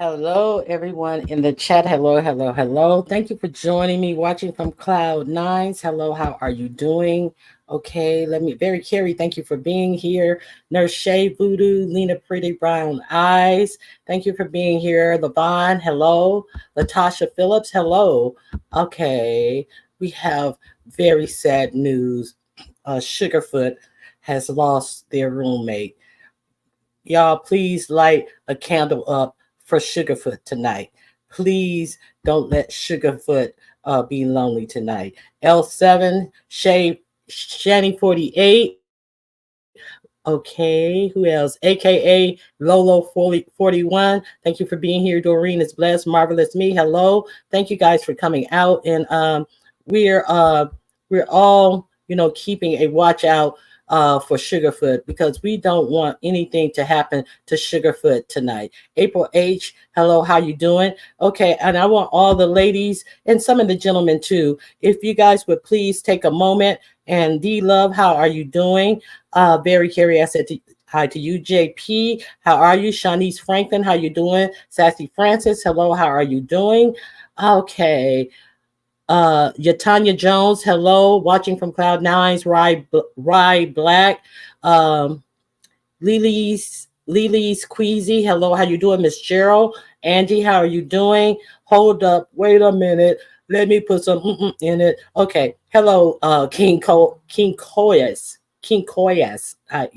Hello, everyone in the chat. Hello, hello, hello. Thank you for joining me, watching from Cloud Nines. Hello, how are you doing? Okay, Very Carrie, thank you for being here. Nurse Shay Voodoo, Lena Pretty Brown Eyes, thank you for being here. Levon, hello. Latasha Phillips, hello. Okay, we have very sad news. Sugarfoot has lost their roommate. Y'all, please light a candle up for Sugarfoot tonight. Please don't let Sugarfoot be lonely tonight. L7, Shanny 48. Okay, who else? AKA Lolo 41. Thank you for being here. Doreen is blessed. Marvelous me. Hello. Thank you guys for coming out. And we're uh we're all, keeping a watch out for Sugarfoot because we don't want anything to happen to Sugarfoot tonight. April H, hello, how you doing? Okay, and I want all the ladies and some of the gentlemen too, if you guys would please take a moment. And D Love, how are you doing? Barry Carey, I said hi to you. JP, how are you? Shanice Franklin, how you doing? Sassy Francis, hello, how are you doing? Okay. Yatanya Jones, hello, watching from Cloud Nines, Rye Black, Lily's Queasy, hello, how you doing? Miss Gerald, Angie, how are you doing? Hold up, wait a minute, let me put some in it. Okay, hello, King Koyas. I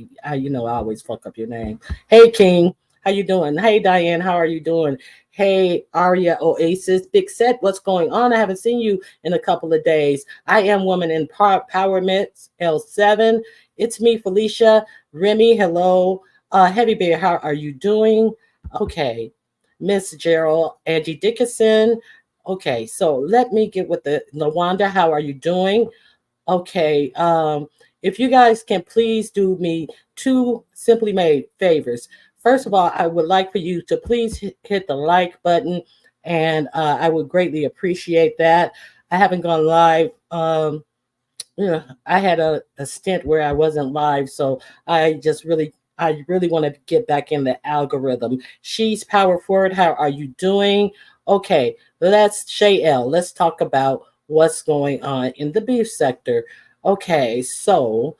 always fuck up your name. Hey, King, how you doing? Hey, Diane, how are you doing? Hey, Aria Oasis, Big Set, what's going on? I haven't seen you in a couple of days. I am Woman Empowerment, L7. It's me, Felicia. Remy, hello. Heavy Bear, how are you doing? Okay. Miss Gerald, Angie Dickinson. Okay, so let me get with the Lawanda, how are you doing? Okay, if you guys can please do me two simply made favors. First of all, I would like for you to please hit the like button, and I would greatly appreciate that. I haven't gone live. I had a stint where I wasn't live, so I really want to get back in the algorithm. She's Power Forward. How are you doing? Okay, let's Shay L. Let's talk about what's going on in the beef sector. Okay, so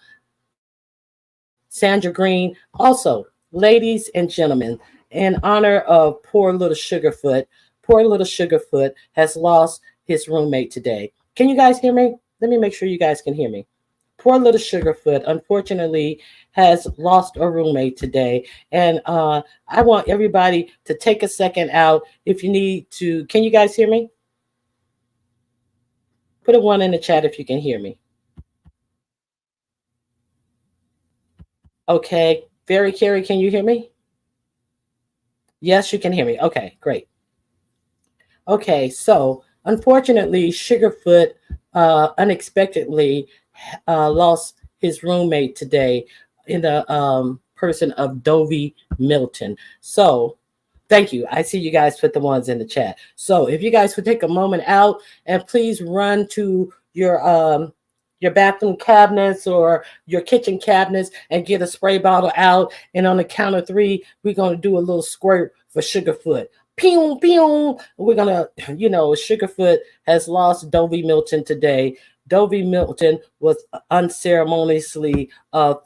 Sandra Green. Also, ladies and gentlemen, in honor of poor little Sugarfoot has lost his roommate today. Can you guys hear me? Let me make sure you guys can hear me. Poor little Sugarfoot, unfortunately, has lost a roommate today. And I want everybody to take a second out if you need to. Can you guys hear me? Put a one in the chat if you can hear me. Okay. Very Carrie, can you hear me? Yes, you can hear me. Okay, great. Okay, so unfortunately, Sugarfoot unexpectedly lost his roommate today in the person of Dovey Milton. So thank you. I see you guys put the ones in the chat. So if you guys would take a moment out and please run to your bathroom cabinets or your kitchen cabinets and get a spray bottle out. And on the count of three, we're going to do a little squirt for Sugarfoot. Pew, pew. We're going to, Sugarfoot has lost Dovey Milton today. Dovey Milton was unceremoniously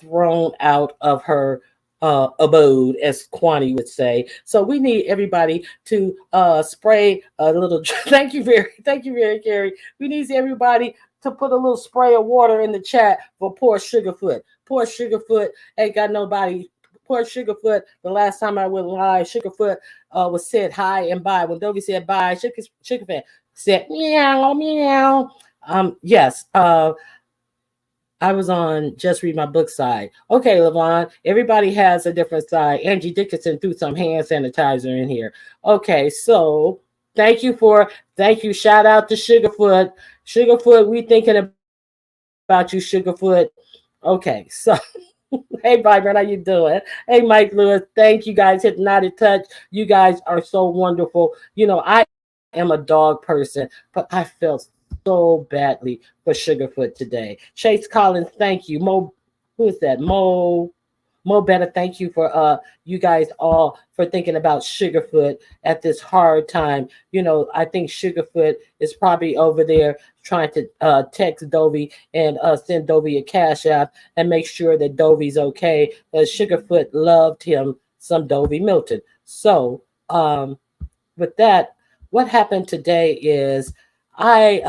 thrown out of her abode, as Kwani would say. So we need everybody to spray a little. Thank you very, Gary. We need everybody to put a little spray of water in the chat for poor Sugarfoot. Poor Sugarfoot ain't got nobody. Poor Sugarfoot. The last time I went live, Sugarfoot was said hi and bye. When Dovey said bye, Sugarfoot said meow meow. Yes. I was on Just Read My Book side. Okay, Levon, everybody has a different side. Angie Dickinson threw some hand sanitizer in here. Okay, so thank you. Shout out to Sugarfoot. Sugarfoot, we thinking about you, Sugarfoot. Okay, so hey, Vibrant, how you doing? Hey, Mike Lewis, thank you guys. Hypnotic Touch, you guys are so wonderful. I am a dog person, but I felt so badly for Sugarfoot today. Chase Collins, thank you. Mo, who is that? Mo Better, thank you for you guys all for thinking about Sugarfoot at this hard time. I think Sugarfoot is probably over there trying to text Dovey and send Dovey a cash app and make sure that Dovey's okay. Sugarfoot loved him some Dovey Milton. So with that, what happened today is me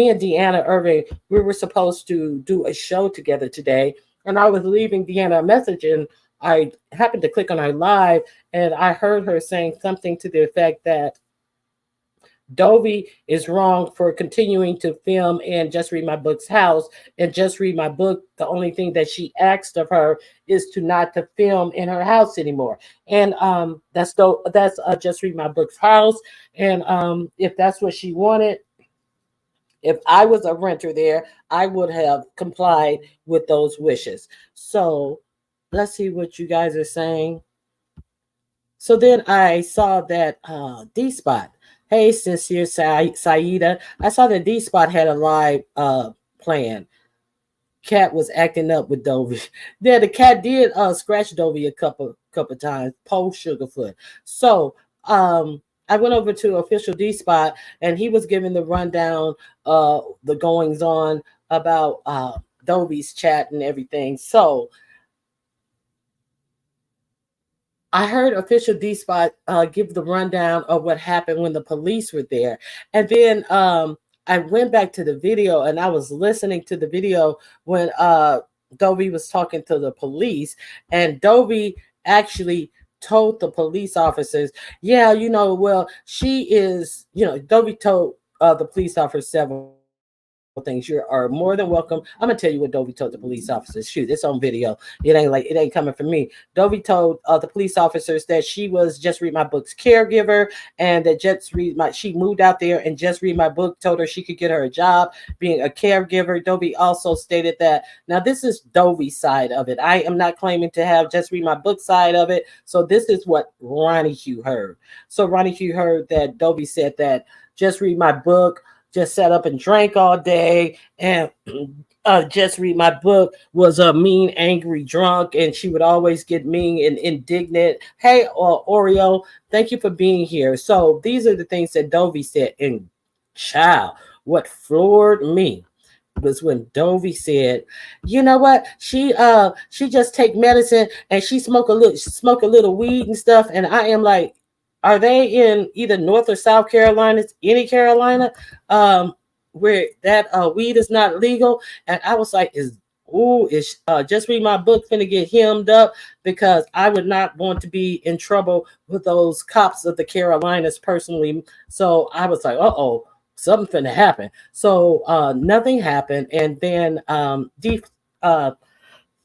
and Deanna Irvin, we were supposed to do a show together today, and I was leaving Deanna a message, and I happened to click on her live, and I heard her saying something to the effect that Dovey is wrong for continuing to film in Just Read My Book's house. And Just Read My Book, the only thing that she asked of her is to not to film in her house anymore. And that's Just Read My Book's house. And if that's what she wanted, if I was a renter there, I would have complied with those wishes. So let's see what you guys are saying. So then I saw that D Spot. Hey, Sincere Saida. I saw that D Spot had a live plan. Cat was acting up with Dovey. Yeah, the cat did scratch Dovey a couple times, post Sugarfoot. So I went over to official D Spot, and he was giving the rundown, the goings on about Dovey's chat and everything. So I heard official D Spot give the rundown of what happened when the police were there. And then I went back to the video, and I was listening to the video when Dovey was talking to the police, and Dovey actually told the police officers, yeah, well, she is, Dovey told the police officers several things. You are more than welcome. I'm gonna tell you what Dovey told the police officers. Shoot, it's on video. It ain't coming from me. Dovey told the police officers that she was Just Read My Book's caregiver, and that she moved out there, and Just Read My Book told her she could get her a job being a caregiver. Dovey also stated that, now this is Dovey's side of it. I am not claiming to have Just Read My Book side of it. So this is what Ronnie Hugh heard. So Ronnie Hugh heard that Dovey said that Just Read My Book just sat up and drank all day, and Just Read My Book was a mean, angry drunk, and she would always get mean and indignant. Hey, Oreo, thank you for being here. So these are the things that Dovey said. And child, what floored me was when Dovey said, you know what, she just take medicine and she smoke a little weed and stuff. And I am like, are they in either North or South Carolina, any Carolina, where that weed is not legal? And I was like, is Just Read My Book finna get hemmed up, because I would not want to be in trouble with those cops of the Carolinas personally. So I was like, something finna happen. So nothing happened. And then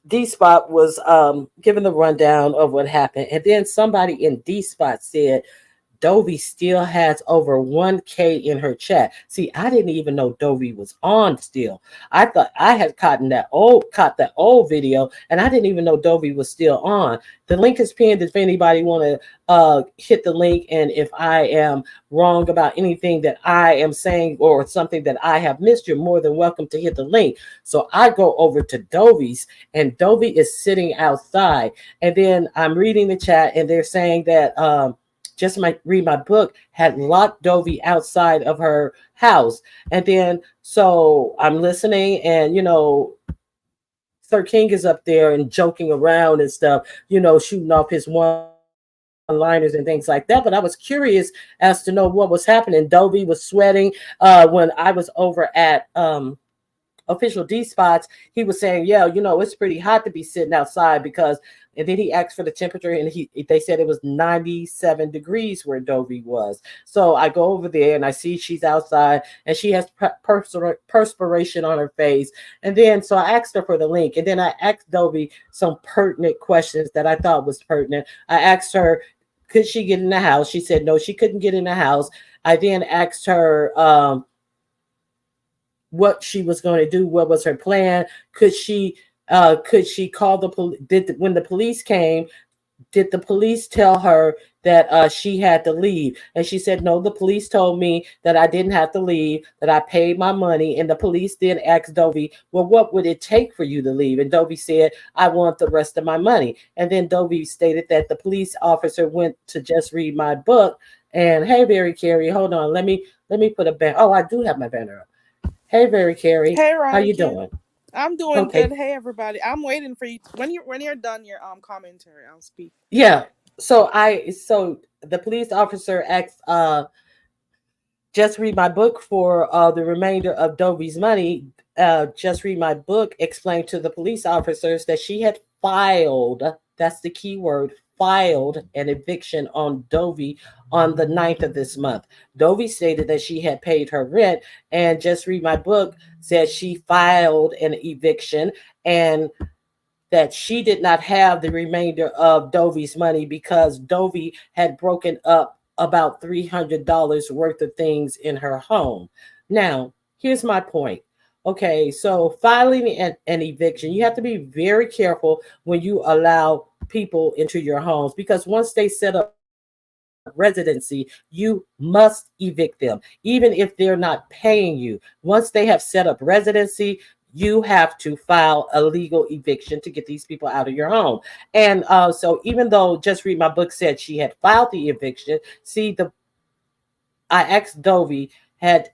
D Spot was giving the rundown of what happened. And then somebody in D Spot said Dovey still has over 1K in her chat. See, I didn't even know Dovey was on still. I thought I had caught that old video, and I didn't even know Dovey was still on. The link is pinned if anybody want to hit the link. And if I am wrong about anything that I am saying or something that I have missed, you're more than welcome to hit the link. So I go over to Dovey's, and Dovey is sitting outside. And then I'm reading the chat, and they're saying that Just Read My Book had locked Dovey outside of her house. And then so I'm listening, and Sir King is up there and joking around and stuff, shooting off his one-liners and things like that. But I was curious as to know what was happening. Dovey was sweating when I was over at official D Spots. He was saying, yeah, it's pretty hot to be sitting outside, because, and then he asked for the temperature, and they said it was 97 degrees where Dovey was. So I go over there, and I see she's outside, and she has perspiration on her face. And then so I asked her for the link, and then I asked Dovey some pertinent questions that I thought was pertinent. I asked her, could she get in the house? She said no, she couldn't get in the house. I then asked her what she was going to do, what was her plan. Could she call the police? When the police came, did the police tell her that she had to leave. And she said, no, the police told me that I didn't have to leave, that I paid my money. And the police then asked Dovey, well, what would it take for you to leave? And Dovey said, I want the rest of my money. And then Dovey stated that the police officer went to just read my book. And hey, Barry Carey, hold on. Let me put a banner. Oh, I do have my banner up. Hey, Barry Carey, Hey, how Ronnie you Q. doing? I'm doing Okay. good. Hey, everybody. I'm waiting for you. When you're done your commentary, I'll speak. Yeah. So the police officer asked just read my book for the remainder of Dovey's money. Just read my book explained to the police officers that she had filed, that's the key word, filed an eviction on Dovey on the 9th of this month. Dovey stated that she had paid her rent, and just read my book said she filed an eviction and that she did not have the remainder of Dovey's money because Dovey had broken up about $300 worth of things in her home. Now, here's my point. Okay, so filing an eviction, you have to be very careful when you allow people into your homes because once they set up residency, you must evict them, even if they're not paying you. Once they have set up residency, you have to file a legal eviction to get these people out of your home. And so even though Just Read My Book said she had filed the eviction, see, the I asked Dovey, had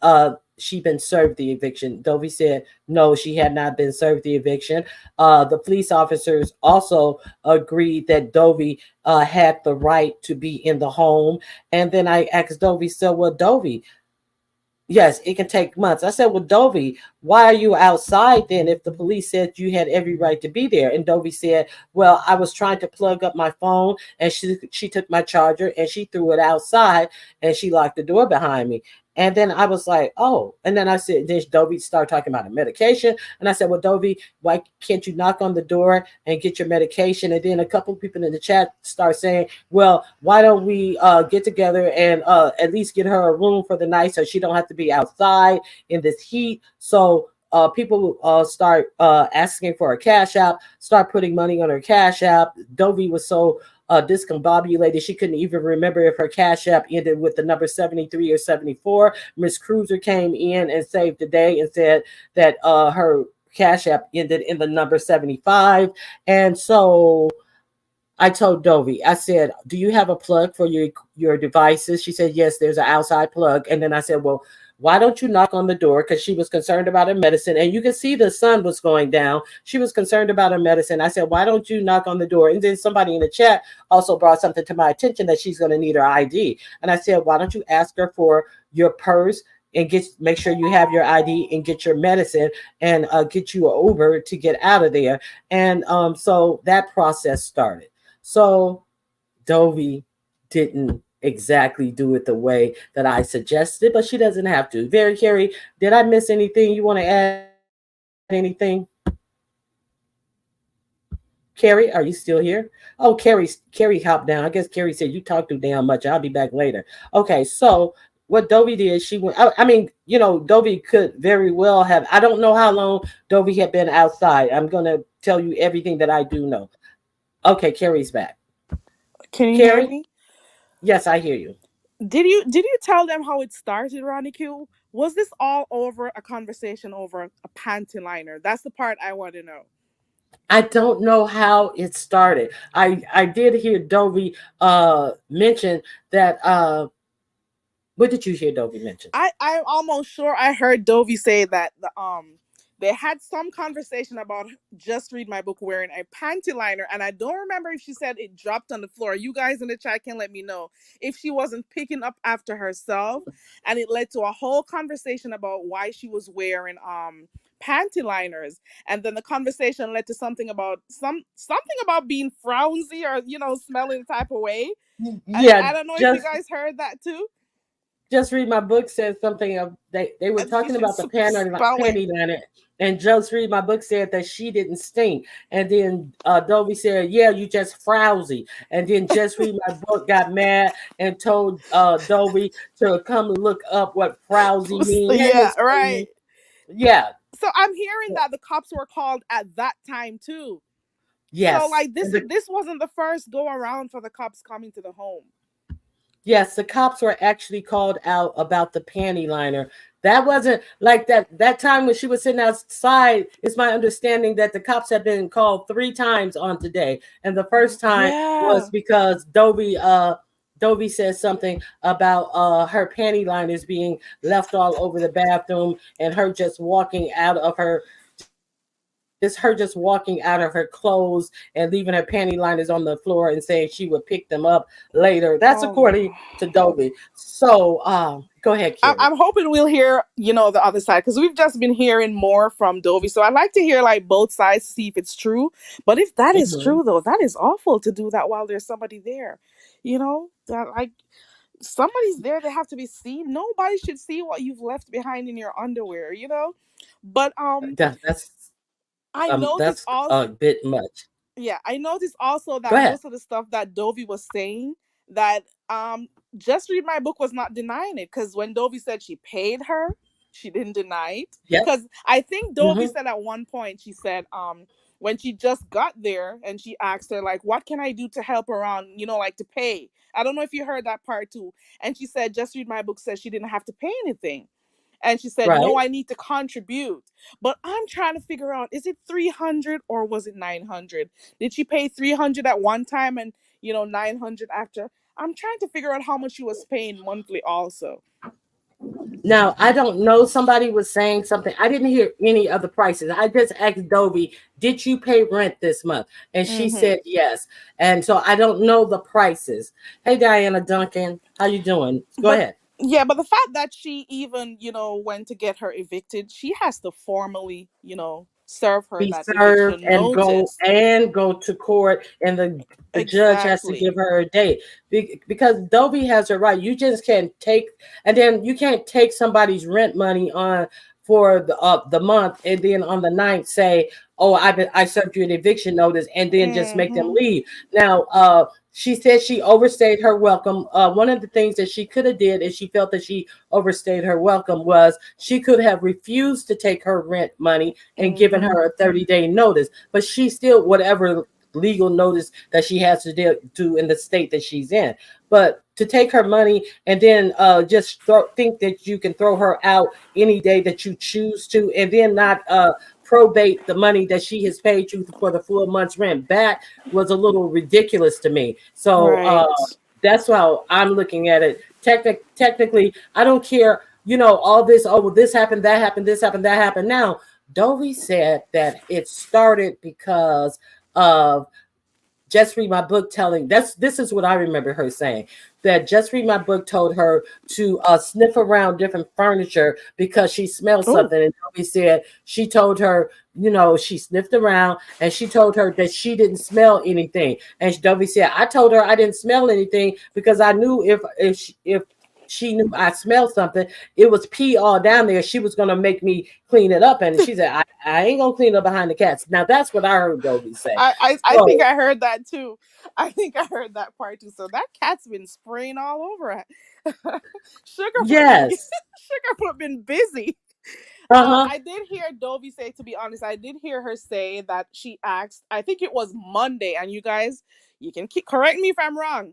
she been served the eviction? Dovey said no, she had not been served the eviction. The police officers also agreed that Dovey had the right to be in the home. And then I asked Dovey, so well, Dovey, yes, it can take months. I said, well, Dovey, why are you outside then if the police said you had every right to be there? And Dovey said, well, I was trying to plug up my phone and she took my charger and she threw it outside and she locked the door behind me. And then I was like, oh. And then I said, then Dovey started talking about a medication. And I said, well, Dovey, why can't you knock on the door and get your medication? And then a couple of people in the chat start saying, well, why don't we get together and at least get her a room for the night so she don't have to be outside in this heat? So people start asking for a cash app, start putting money on her cash app. Dovey was so discombobulated she couldn't even remember if her cash app ended with the number 73 or 74. Miss Cruiser came in and saved the day and said that her cash app ended in the number 75. And so I told Dovey, I said, do you have a plug for your devices? She said, yes, there's an outside plug. And then I said, well, why don't you knock on the door? Because she was concerned about her medicine. And you can see the sun was going down. She was concerned about her medicine. I said, why don't you knock on the door? And then somebody in the chat also brought something to my attention that she's going to need her ID. And I said, why don't you ask her for your purse and make sure you have your ID and get your medicine and get you an Uber to get out of there. And so that process started. So Dovey didn't exactly do it the way that I suggested, but she doesn't have to. Very Carey, did I miss anything? You want to add anything? Carrie, are you still here? Oh, Carrie hopped down. I guess Carrie said you talk too damn much. I'll be back later. Okay, so what Dovey did, she went. I mean, Dovey could very well have. I don't know how long Dovey had been outside. I'm gonna tell you everything that I do know. Okay, Carrie's back. Can you hear Carrie, me? yes, I hear you. Did you tell them how it started, Ronnie Q? Was this all over a conversation over a panty liner? That's the part I want to know. I don't know how it started. I did hear Dovey mention that what did you hear Dovey mention? I'm almost sure I heard Dovey say that they had some conversation about just read my book wearing a panty liner, and I don't remember if she said it dropped on the floor. You guys in the chat can let me know if she wasn't picking up after herself, and it led to a whole conversation about why she was wearing panty liners, and then the conversation led to something about being frowsy or smelling the type of way. I Yeah, don't know if you guys heard that too. just read my book said something of they were I think you talking should about the spell it. panty liner, and just read my book said that she didn't stink, and then Dovey said, "Yeah, you just frowsy," and then just read my book got mad and told Dovey to come and look up what frowsy mean. Hey, Yeah, Miss right. Queen. Yeah, So I'm hearing that the cops were called at that time too. So yes, like this and the this wasn't the first go around for the cops coming to the home. Yes, the cops were actually called out about the panty liner. That wasn't like that time when she was sitting outside. It's my understanding that the cops have been called 3 times on today. And the first time was Yeah. because Dovey said something about her panty liners being left all over the bathroom and her just walking out of her just her just walking out of her clothes and leaving her panty liners on the floor and saying she would pick them up later. That's Oh no. according to Dovey. So go ahead, Carrie. I'm hoping we'll hear, the other side, because we've just been hearing more from Dovey. So I'd like to hear like both sides to see if it's true. But if that is Mhm. true, though, that is awful to do that while there's somebody there. That like somebody's there. They have to be seen. Nobody should see what you've left behind in your underwear. But I noticed That's also. a bit much. Yeah, I noticed also Go that ahead. most of the stuff that Dovey was saying, that just read my book was not denying it, because when Dovey said she paid her, she didn't deny it. Yep. Because I think Dovey Hmm. said at one point, she said when she just got there and she asked her like, what can I do to help around, like to pay. I don't know if you heard that part too. And she said just read my book says she didn't have to pay anything. And she said, Right. no, I need to contribute. But I'm trying to figure out, is it 300 or was it 900? Did she pay 300 at one time and, 900 after? I'm trying to figure out how much she was paying monthly also. Now, I don't know. Somebody was saying something. I didn't hear any of the prices. I just asked Dovey, did you pay rent this month? And she Mm-hmm. said yes. And so I don't know the prices. Hey, Diana Duncan, how you doing? Go But ahead. yeah, but the fact that she even, went to get her evicted, she has to formally, serve her Be that served eviction notice. and go to court, and the judge has to give Exactly. her a date. Because Dovey has her right. You just can't take, and then you can't take somebody's rent money on for the month, and then on the ninth say, oh, I served you an eviction notice, and then just make them Mm-hmm. leave. Now she said she overstayed her welcome. One of the things that she could have did, if she felt that she overstayed her welcome, was she could have refused to take her rent money and given Mm-hmm. her a 30-day notice. But she still, whatever legal notice that she has to do in the state that she's in. But to take her money and then just think that you can throw her out any day that you choose to, and then not probate the money that she has paid you for the full month's rent back was a little ridiculous to me. So Right. that's how I'm looking at it. Technically, I don't care. All this. Oh, well, this happened, that happened, this happened, that happened. Now, Dovey said that it started because of Just Read My Book telling. This is what I remember her saying, that Just Read My Book told her to sniff around different furniture because she smelled Oh. something. And Dovey said she told her, she sniffed around and she told her that she didn't smell anything. And Dovey said, I told her I didn't smell anything because I knew if she knew I smelled something, it was pee all down there. She was going to make me clean it up. And she said, I ain't going to clean up behind the cats. Now, that's what I heard Dovey say. I think So, I heard that too. I think I heard that part too. So that cat's been spraying all over it. Sugarfoot been yes. Sugarfoot been busy. Uh-huh. I did hear Dovey say, to be honest, I did hear her say that she asked, I think it was Monday, and you guys, you can correct me if I'm wrong.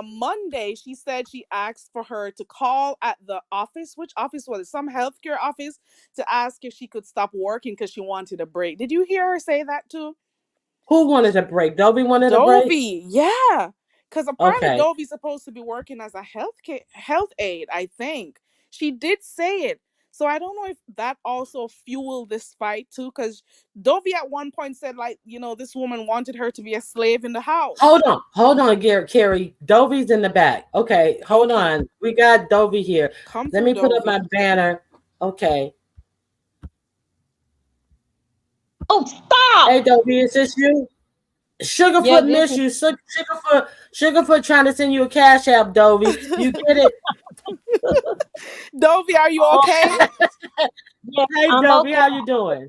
Monday, she said she asked for her to call at the office. Which office was it? Some healthcare office, to ask if she could stop working because she wanted a break. Did you hear her say that too? Who wanted a break? Dovey wanted a break? Dovey, yeah. Because apparently Okay. Dovey's supposed to be working as a health aide, I think. She did say it. So I don't know if that also fueled this fight too. Because Dovey at one point said, like, this woman wanted her to be a slave in the house. Hold on, Garrett, Carrie. Dovey's in the back. Okay, hold Okay. on. We got Dovey here. Come Let through, me put up my Dovey. banner. Okay. Oh, stop! Hey, Dovey, is this you? Yeah, Sugarfoot this miss is. you. Sugarfoot trying to send you a cash app, Dovey. You get it? Dovey, are you okay? Okay. Yeah, Hey, I'm Dovey, okay. how you doing?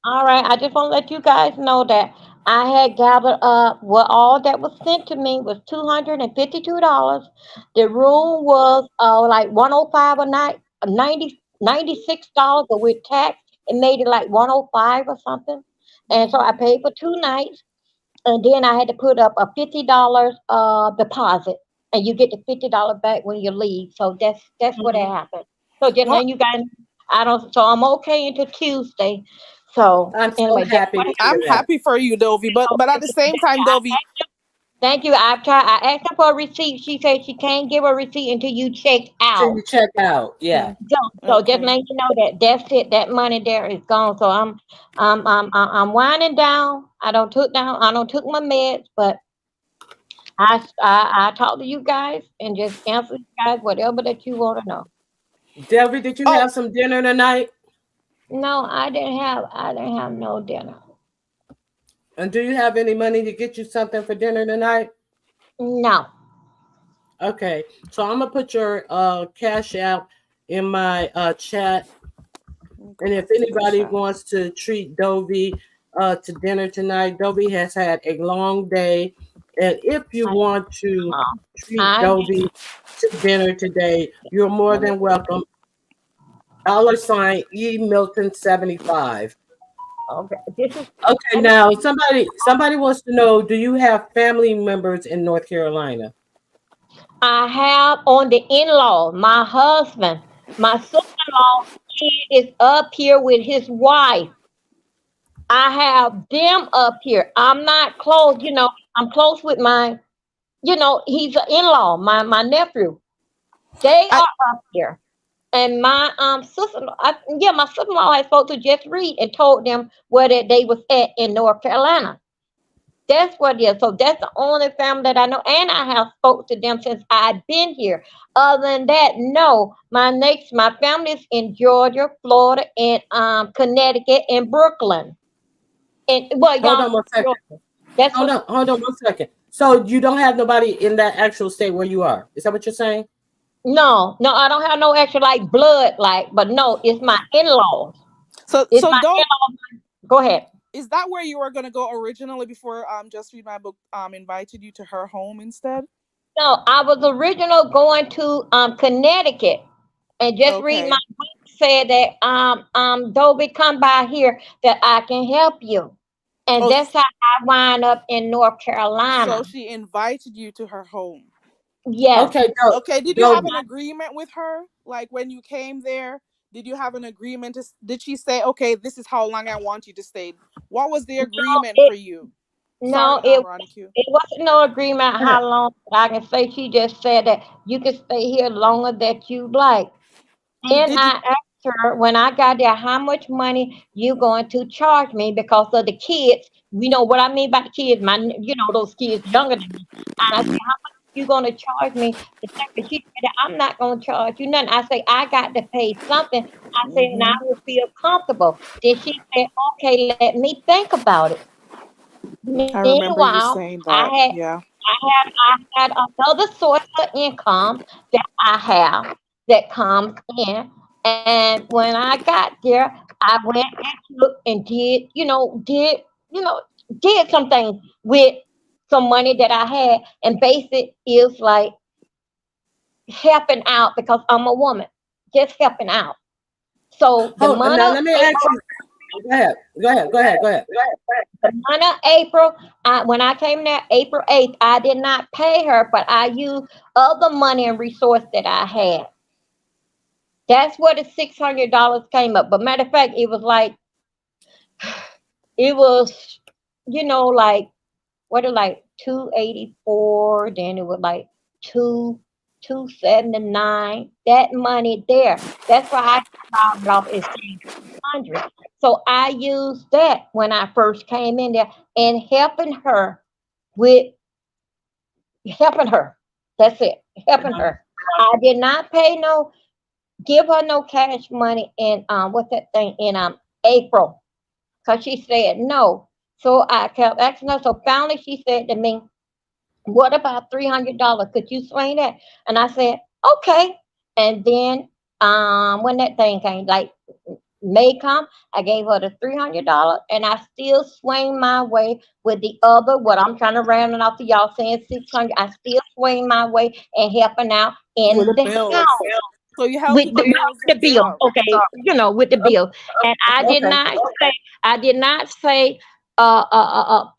All right. I just want to let you guys know that I had gathered up what all that was sent to me was $252. The room was like 105 a night, 96 dollars, but with tax, it made it like 105 or something. And so I paid for 2 nights, and then I had to put up a $50 deposit. and you get the $50 back when you leave. So that's what Mhm. happened. So just Well, letting you guys, I don't. So I'm okay until Tuesday. So I'm so anyway, that's happy what to I'm hear that. happy for you, Dovie, but at the same time, Dovie, Thank you. I've tried. I asked her for a receipt. She said she can't give a receipt until you check Till you out. check out. Yeah. So just okay. letting you know that that's it. That money there is gone. So I'm winding down. I don't took my meds, but I talk to you guys and just answer you guys whatever that you want to know. Delby, did you Oh, have some dinner tonight? No, I didn't have no dinner. And do you have any money to get you something for dinner tonight? No. Okay. So I'm gonna put your cash app in my chat. let me go And if back to the anybody chat. wants to treat Dovey to dinner tonight, Dovey has had a long day. And if you I, want to uh, treat I Dovey to dinner today, you're more let me than welcome. $E Milton 75. okay. This is Okay, let me now somebody wants to know, do you have family members in North Carolina? I have on the in-law, my husband, my sister-in-law, he is up here with his wife. I have them up here. I'm not close, I'm close with my, he's an in-law, my nephew. They I are up here. And my sister-in-law, my sister-in-law I spoke to just read and told them where they was at in North Carolina. That's what it is. So that's the only family that I know, and I have spoke to them since I've been here. Other than that, no. My family's in Georgia, Florida, and Connecticut, and Brooklyn. And well, Hold y'all, on one second. Georgia. That's what. Hold on one second. So you don't have nobody in that actual state where you are. Is that what you're saying? No, no, I don't have no extra like blood, but no, it's my in-laws. It's so my don't in-laws. Go ahead. is that where you were gonna go originally before Just Read My Book invited you to her home instead? No, I was original going to Connecticut, and just read my Okay. book said that Dovey come by here that I can help you, and Oh, that's how I wind up in North so Carolina. she invited you to her home. Yes. Okay, Okay, did you have Dovey. an agreement with her? Like when you came there, did you have an agreement? Did she say, okay, this is how long I want you to stay? What was the No, agreement for you? Sorry, no, it Ronique. it wasn't no agreement Go ahead. how long. But I can say she just said that you can stay here longer that you like. Then Did you? I asked her when I got there, how much money you going to charge me because of the kids? You know what I mean by the kids, those kids younger than me. And I said, how much you going to charge me? The second she said, I'm not going to charge you nothing. I say, I got to pay something. I said, and I Hmm. will feel comfortable. Then she said, okay, let me think about it. I remember you Meanwhile, saying I that. had Yeah. I had another source of income that I have that comes in. And when I got there, I went and took and did some things with some money that I had. And basic is like helping out because I'm a woman, just helping out. So the Oh, month now of let me ask April, you. Go ahead. Go ahead. Go ahead. Go ahead. the month of April, when I came there, April 8th, I did not pay her, but I used other money and resource that I had. That's where the $600 came up. But matter of fact, it was, like what it like 284. Then it was like two 279. That money there. That's why I started off as 600. So I used that when I first came in there and with helping her. That's it, helping her. I did not give her no cash money in what's that thing in April because she said no. So I kept asking her. So finally she said to me, "What about $300? Could you swing that?" And I said, "Okay." And then when that thing came, like May come, I gave her the $300, and I still swing my way with the other. What I'm trying to round it off to y'all saying 600. I still swing my way and helping out With in the the bills. house So you help with with the bills the and bill, stuff. okay, with the bill. And I did Okay. not say, I did not say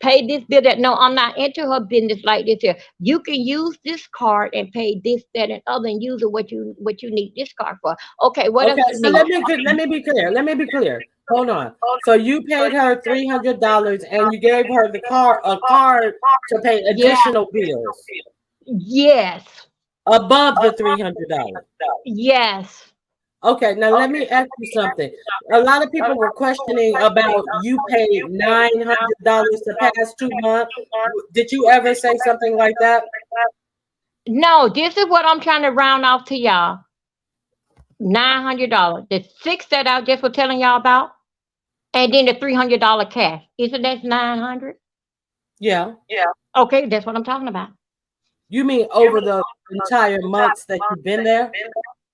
pay this bill. That no, I'm not into her business like this here. You can use this card and pay this, that, and other, and use it what you need this card for. Okay, what else Okay, you so need? let me be clear. Let me be clear. Hold on. So you paid her $300 and you gave her a card to pay Yeah. additional bills Yes. above the $300. Yes. Okay, now let me ask you something. A lot of people were questioning about you paid $900 the past 2 months. Did you ever say something like that? No, this is what I'm trying to round off to y'all. $900. The six that I just was telling y'all about, and then the $300 cash. Isn't that 900? Yeah. Okay, that's what I'm talking about. You mean over the entire months that you've been there?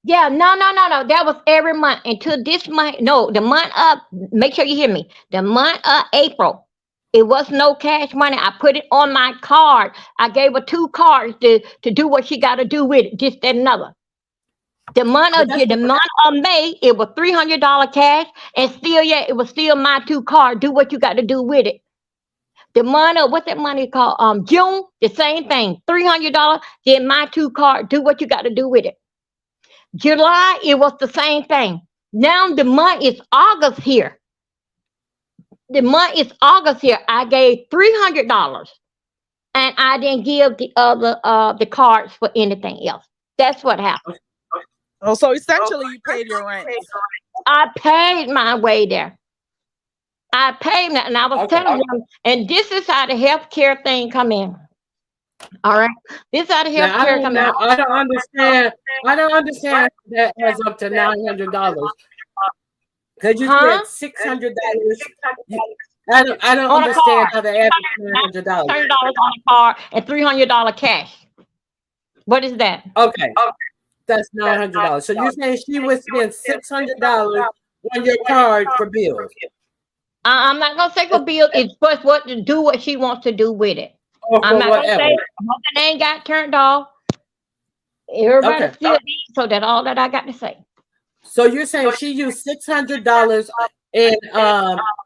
Yeah, no. That was every month until this month. No, the month of, make sure you hear me. The month of April, it was no cash money. I put it on my card. I gave her 2 cards to do what she got to do with it, this, that, and another. The month of May, it was $300 cash, and still, yeah, it was still my 2 cards. Do what you got to do with it. The month of, what's that money called? June, the same thing, $300. Then my 2 cards. Do what you got to do with it. July, it was the same thing. Now the month is August here. I gave $300, and I didn't give the other the cards for anything else. That's what happened. Oh, so essentially you paid your rent. I paid my way there. I paid that, and I was telling them, and this is how the healthcare thing come in. All right, this is how the healthcare come in. I don't understand. I don't understand that adds up to $900. Because you said $600. I don't understand how that adds up to $900. $600 on a card and $300 cash. What is that? Okay, that's $900. So you're saying she would spend $600 on your card for bills? I'm not gonna say for bills. It's just what to do, what she wants to do with it. I'm not gonna say nothing ain't got turned off. Everybody still needs, so that's all that I got to say. So you're saying she used $600 in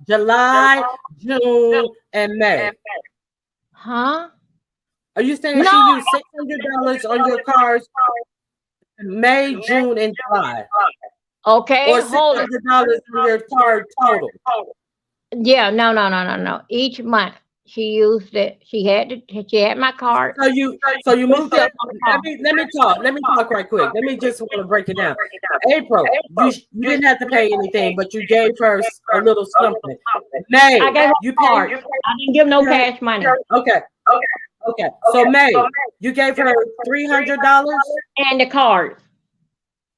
July, June, and May? Huh? Are you saying she used $600 on your cards in May, June, and July? Okay, or $600 on your card total? Yeah, no. Each month she used it. She had my card. So you moved it. Let me talk right quick. Let me just want to break it down. April, you didn't have to pay anything, but you gave her a little something. May, I gave her you card. paid. I didn't give no cash money. Okay. So May, you gave her $300 and the cards.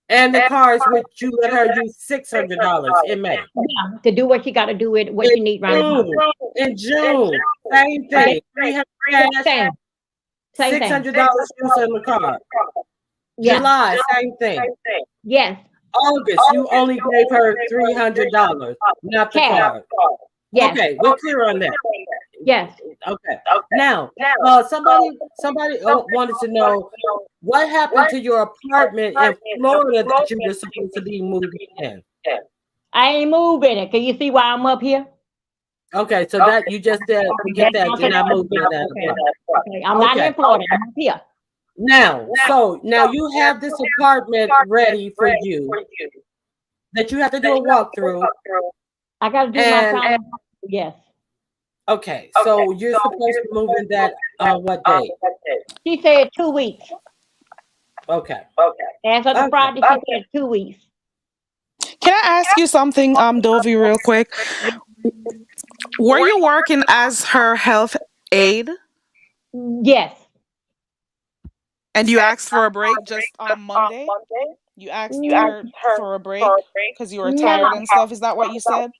And the cards, which you let her use $600 in May. Yeah, to do what she got to do with what you need right now. In June, same thing. $300 cash, $600 used on the card. Yeah. July, same thing. Yes. August, you only gave her $300, not the card. Yes. Okay, we're clear on that. Yes. Okay. Now, somebody wanted to know what happened to your apartment in Florida that you were supposed to be moving in. I ain't moving it. Can you see why I'm up here? Okay, so that you just said forget that you're not moving that. Okay. I'm not in Florida. I'm up here. Now you have this apartment ready for you that you have to do a walkthrough. I got to do my final. Yes. Okay, so you're supposed to move in that on what day? She said 2 weeks. Okay. As of the Friday, she said 2 weeks. Can I ask you something, Dovey, real quick? Were you working as her health aide? Yes. And you asked for a break just on Monday? You asked her for a break because you were tired and stuff? Is that what you said?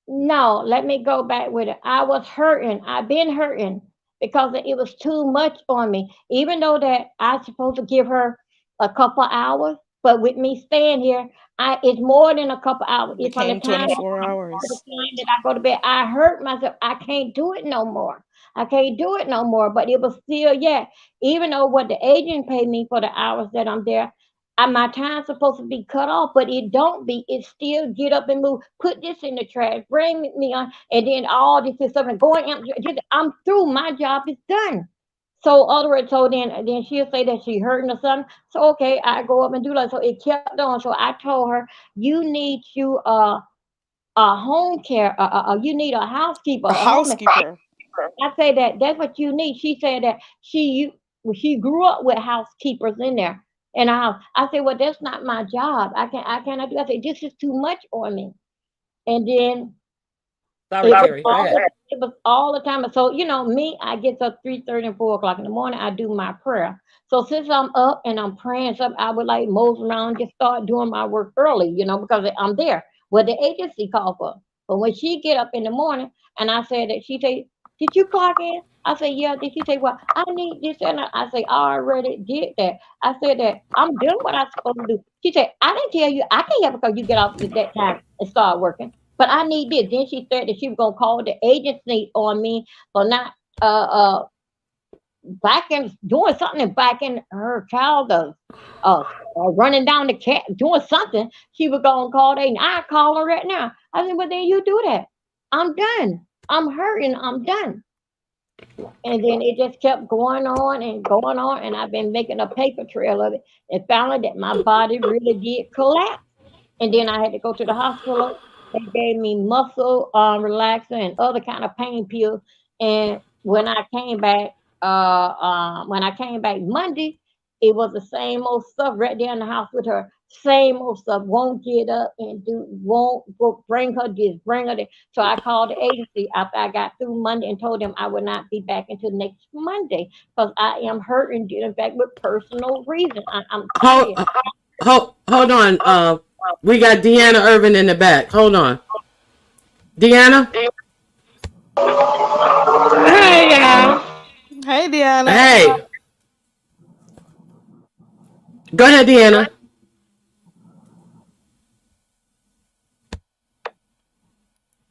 No, let me go back with it. I was hurting. I've been hurting because it was too much on me. Even though that I was supposed to give her a couple hours, but with me staying here, it's more than a couple hours. It's from the time 24 hours. that I go to bed. I hurt myself. I can't do it no more. But it was still, even though what the agent paid me for the hours that I'm there, my time's supposed to be cut off, but it don't be. It still get up and move. Put this in the trash. Bring me on, and then all this and stuff and going. I'm through. My job is done. So other words, so then she'll say that she hurting or something. So okay, I go up and do that. So it kept on. So I told her, you need you a home care. You need a housekeeper. A housekeeper. I say that's what you need. She said that she grew up with housekeepers in there in a house. I said, well, that's not my job. I cannot do. I said, this is too much on me. And then Sorry, Terry. Go ahead. it was all the time. So me, I get up 3:30 and 4 o'clock in the morning. I do my prayer. So since I'm up and I'm praying, something I would like mosey around, just start doing my work early, because I'm there. Well, the agency called for. But when she get up in the morning, and I said that, she said, "Did you clock in?" I said, "Yeah." Did she say, "Well, I need this and that?" I say, "I already did that." I said that I'm doing what I'm supposed to do. She said, "I didn't tell you I can't help because you get off at that time and start working. But I need this." Then she said that she was gonna call the agency on me for not back in doing something and back in her child running down the cat doing something. She was gonna call they. I call her right now. I said, "Well, then you do that. I'm done. I'm hurting. I'm done." And then it just kept going on and going on, and I've been making a paper trail of it, and found out that my body really did collapse. And then I had to go to the hospital. They gave me muscle relaxer and other kind of pain pills. And when I came back Monday, it was the same old stuff right there in the house with her. Same old stuff. Won't get up and won't go bring her this, bring her that. So I called the agency after I got through Monday and told them I would not be back until next Monday because I am hurting, dealing back with personal reasons. I'm tired. Hold on. We got Deanna Irvin in the back. Hold on. Deanna? Hey, y'all. Hey, Deanna. Hey. Go ahead, Deanna.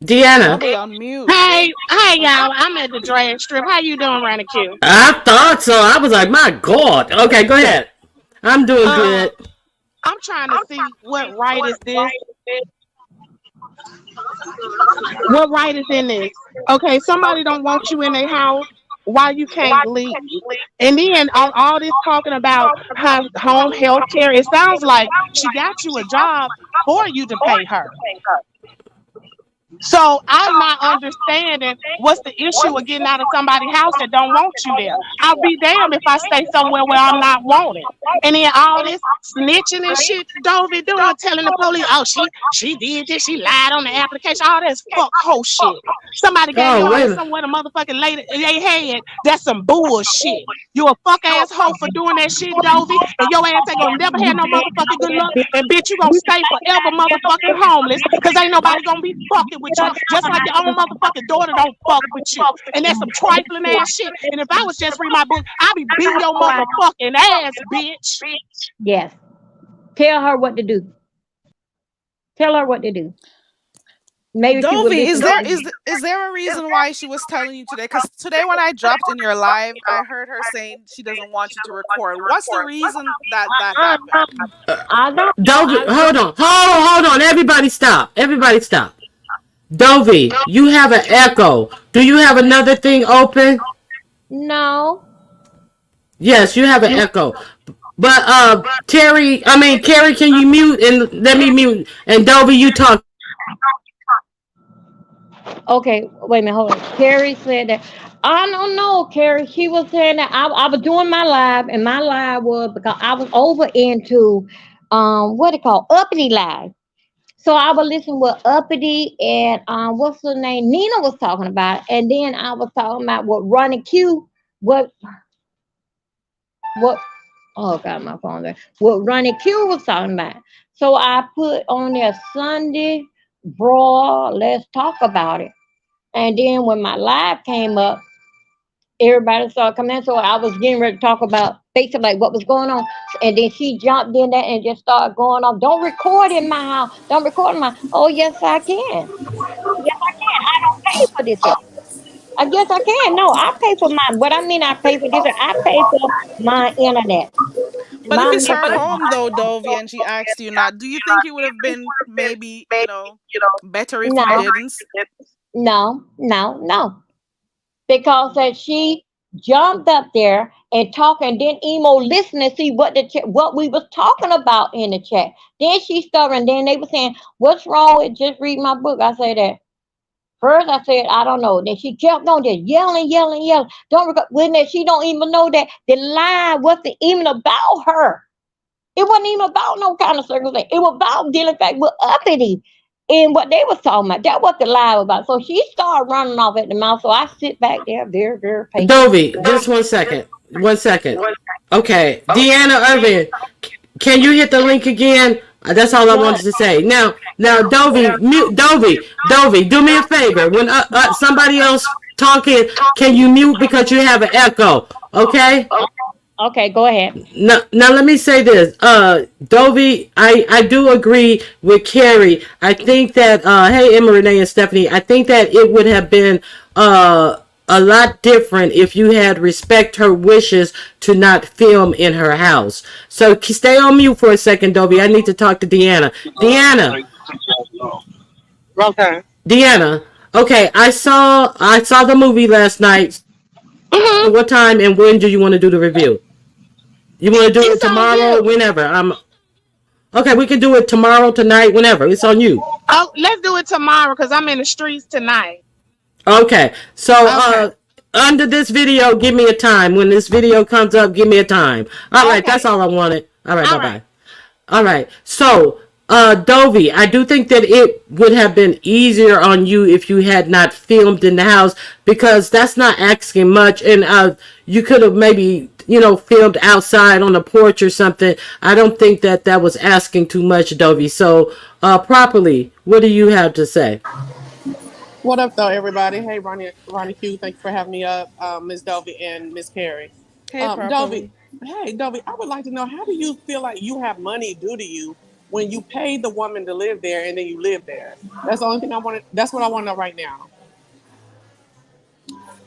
Deanna. Probably on mute. Hey, y'all. I'm at the drag strip. How you doing, Randy Q? I thought so. I was like, my God. Okay, go ahead. I'm doing good. I'm trying to see what right is this. What right is in this? Okay, somebody don't want you in their house. Why you can't leave? And then on all this talking about home health care, it sounds like she got you a job for you to pay her. So I'm not understanding what's the issue with getting out of somebody's house that don't want you there. I'll be damned if I stay somewhere where I'm not wanted. And then all this snitching and shit Dovey doing, telling the police, oh, she did this, she lied on the application, all that's fuck hoe shit. Somebody gave you all this somewhere the motherfucking lady they had. That's some bullshit. You a fuck ass hoe for doing that shit, Dovey, and your ass ain't gonna never have no motherfucking good luck. And bitch, you gonna stay forever motherfucking homeless, cause ain't nobody gonna be fucking with you. Just like your own motherfucking daughter don't fuck with you. And that's some trifling ass shit. And if I was just read my book, I'd be beating your motherfucking ass, bitch. Yes. Tell her what to do. Tell her what to do. Maybe Dovey, is there a reason why she was telling you today? Because today when I dropped in your live, I heard her saying she doesn't want you to record. What's the reason that happened? Dovey, hold on. Everybody stop. Dovey, you have an echo. Do you have another thing open? No. Yes, you have an echo. But Carrie, can you mute and let me mute? And Dovey, you talk. Okay, wait a minute, hold on. Carrie said that. I don't know, Carrie. She was saying that I was doing my live, and my live was because I was over into what it called uppity live. So I was listening with Uppity and what's her name? Nina was talking about it. And then I was talking about what Ronnie Q, what oh God, my phone there. What Ronnie Q was talking about. So I put on there Sunday Brawl, let's talk about it. And then when my live came up, everybody started coming in. So I was getting ready to talk about basically like what was going on. And then she jumped in there and just started going off. Don't record in my house. Don't record in my. Oh, yes, I can. Yes, I can. I don't pay for this. I guess I can. No, I pay for mine. What I mean, I pay for this. I pay for my internet. But if my it's her nephew. home though, Dovey, and she asked you not, do you think it would have been maybe, better if you No, didn't? no. Because that she jumped up there and talked, and then emo listened and see what we was talking about in the chat. Then she started, and then they were saying, "What's wrong with just read my book?" I said that. First, I said, I don't know. Then she kept on just yelling. When that she don't even know that the lie wasn't even about her. It wasn't even about no kind of circumstance. It was about dealing back with uppity and what they was talking about. That was the lie about. So she started running off at the mouth. So I sit back there very, very patient. Dovey, just 1 second. 1 second. Okay, Deanna Irvin, can you hit the link again? That's all I What? wanted to say. Now, Dovey, do me a favor. When somebody else talking, can you mute because you have an echo? Okay. Okay, go ahead. Now let me say this. Dovey, I do agree with Carrie. I think that hey Emma, Renee, and Stephanie, I think that it would have been a lot different if you had respect her wishes to not film in her house. So stay on mute for a second, Dovey. I need to talk to Deanna. Okay. Deanna. Okay, I saw the movie last night. Mm-hmm. What time and when do you want to do the review? You want to do it It's on tomorrow, you. whenever? Okay. We can do it tomorrow, tonight, whenever. It's on you. Oh, let's do it tomorrow because I'm in the streets tonight. Okay. So, Okay. under this video, give me a time. When this video comes up, give me a time. All right. Okay. That's all I wanted. All right. All Bye right. bye. All right. So, Dovey, I do think that it would have been easier on you if you had not filmed in the house because that's not asking much. And you could have maybe, filmed outside on the porch or something. I don't think that that was asking too much, Dovey. So, properly, what do you have to say? What up, though, everybody? Hey, Ronnie Q, thank you for having me up, Ms. Dovey and Miss Carrie. Hey, Dovey, properly. hey, Dovey, I would like to know, how do you feel like you have money due to you when you paid the woman to live there and then you live there? That's the only thing I want. That's what I want to know right now.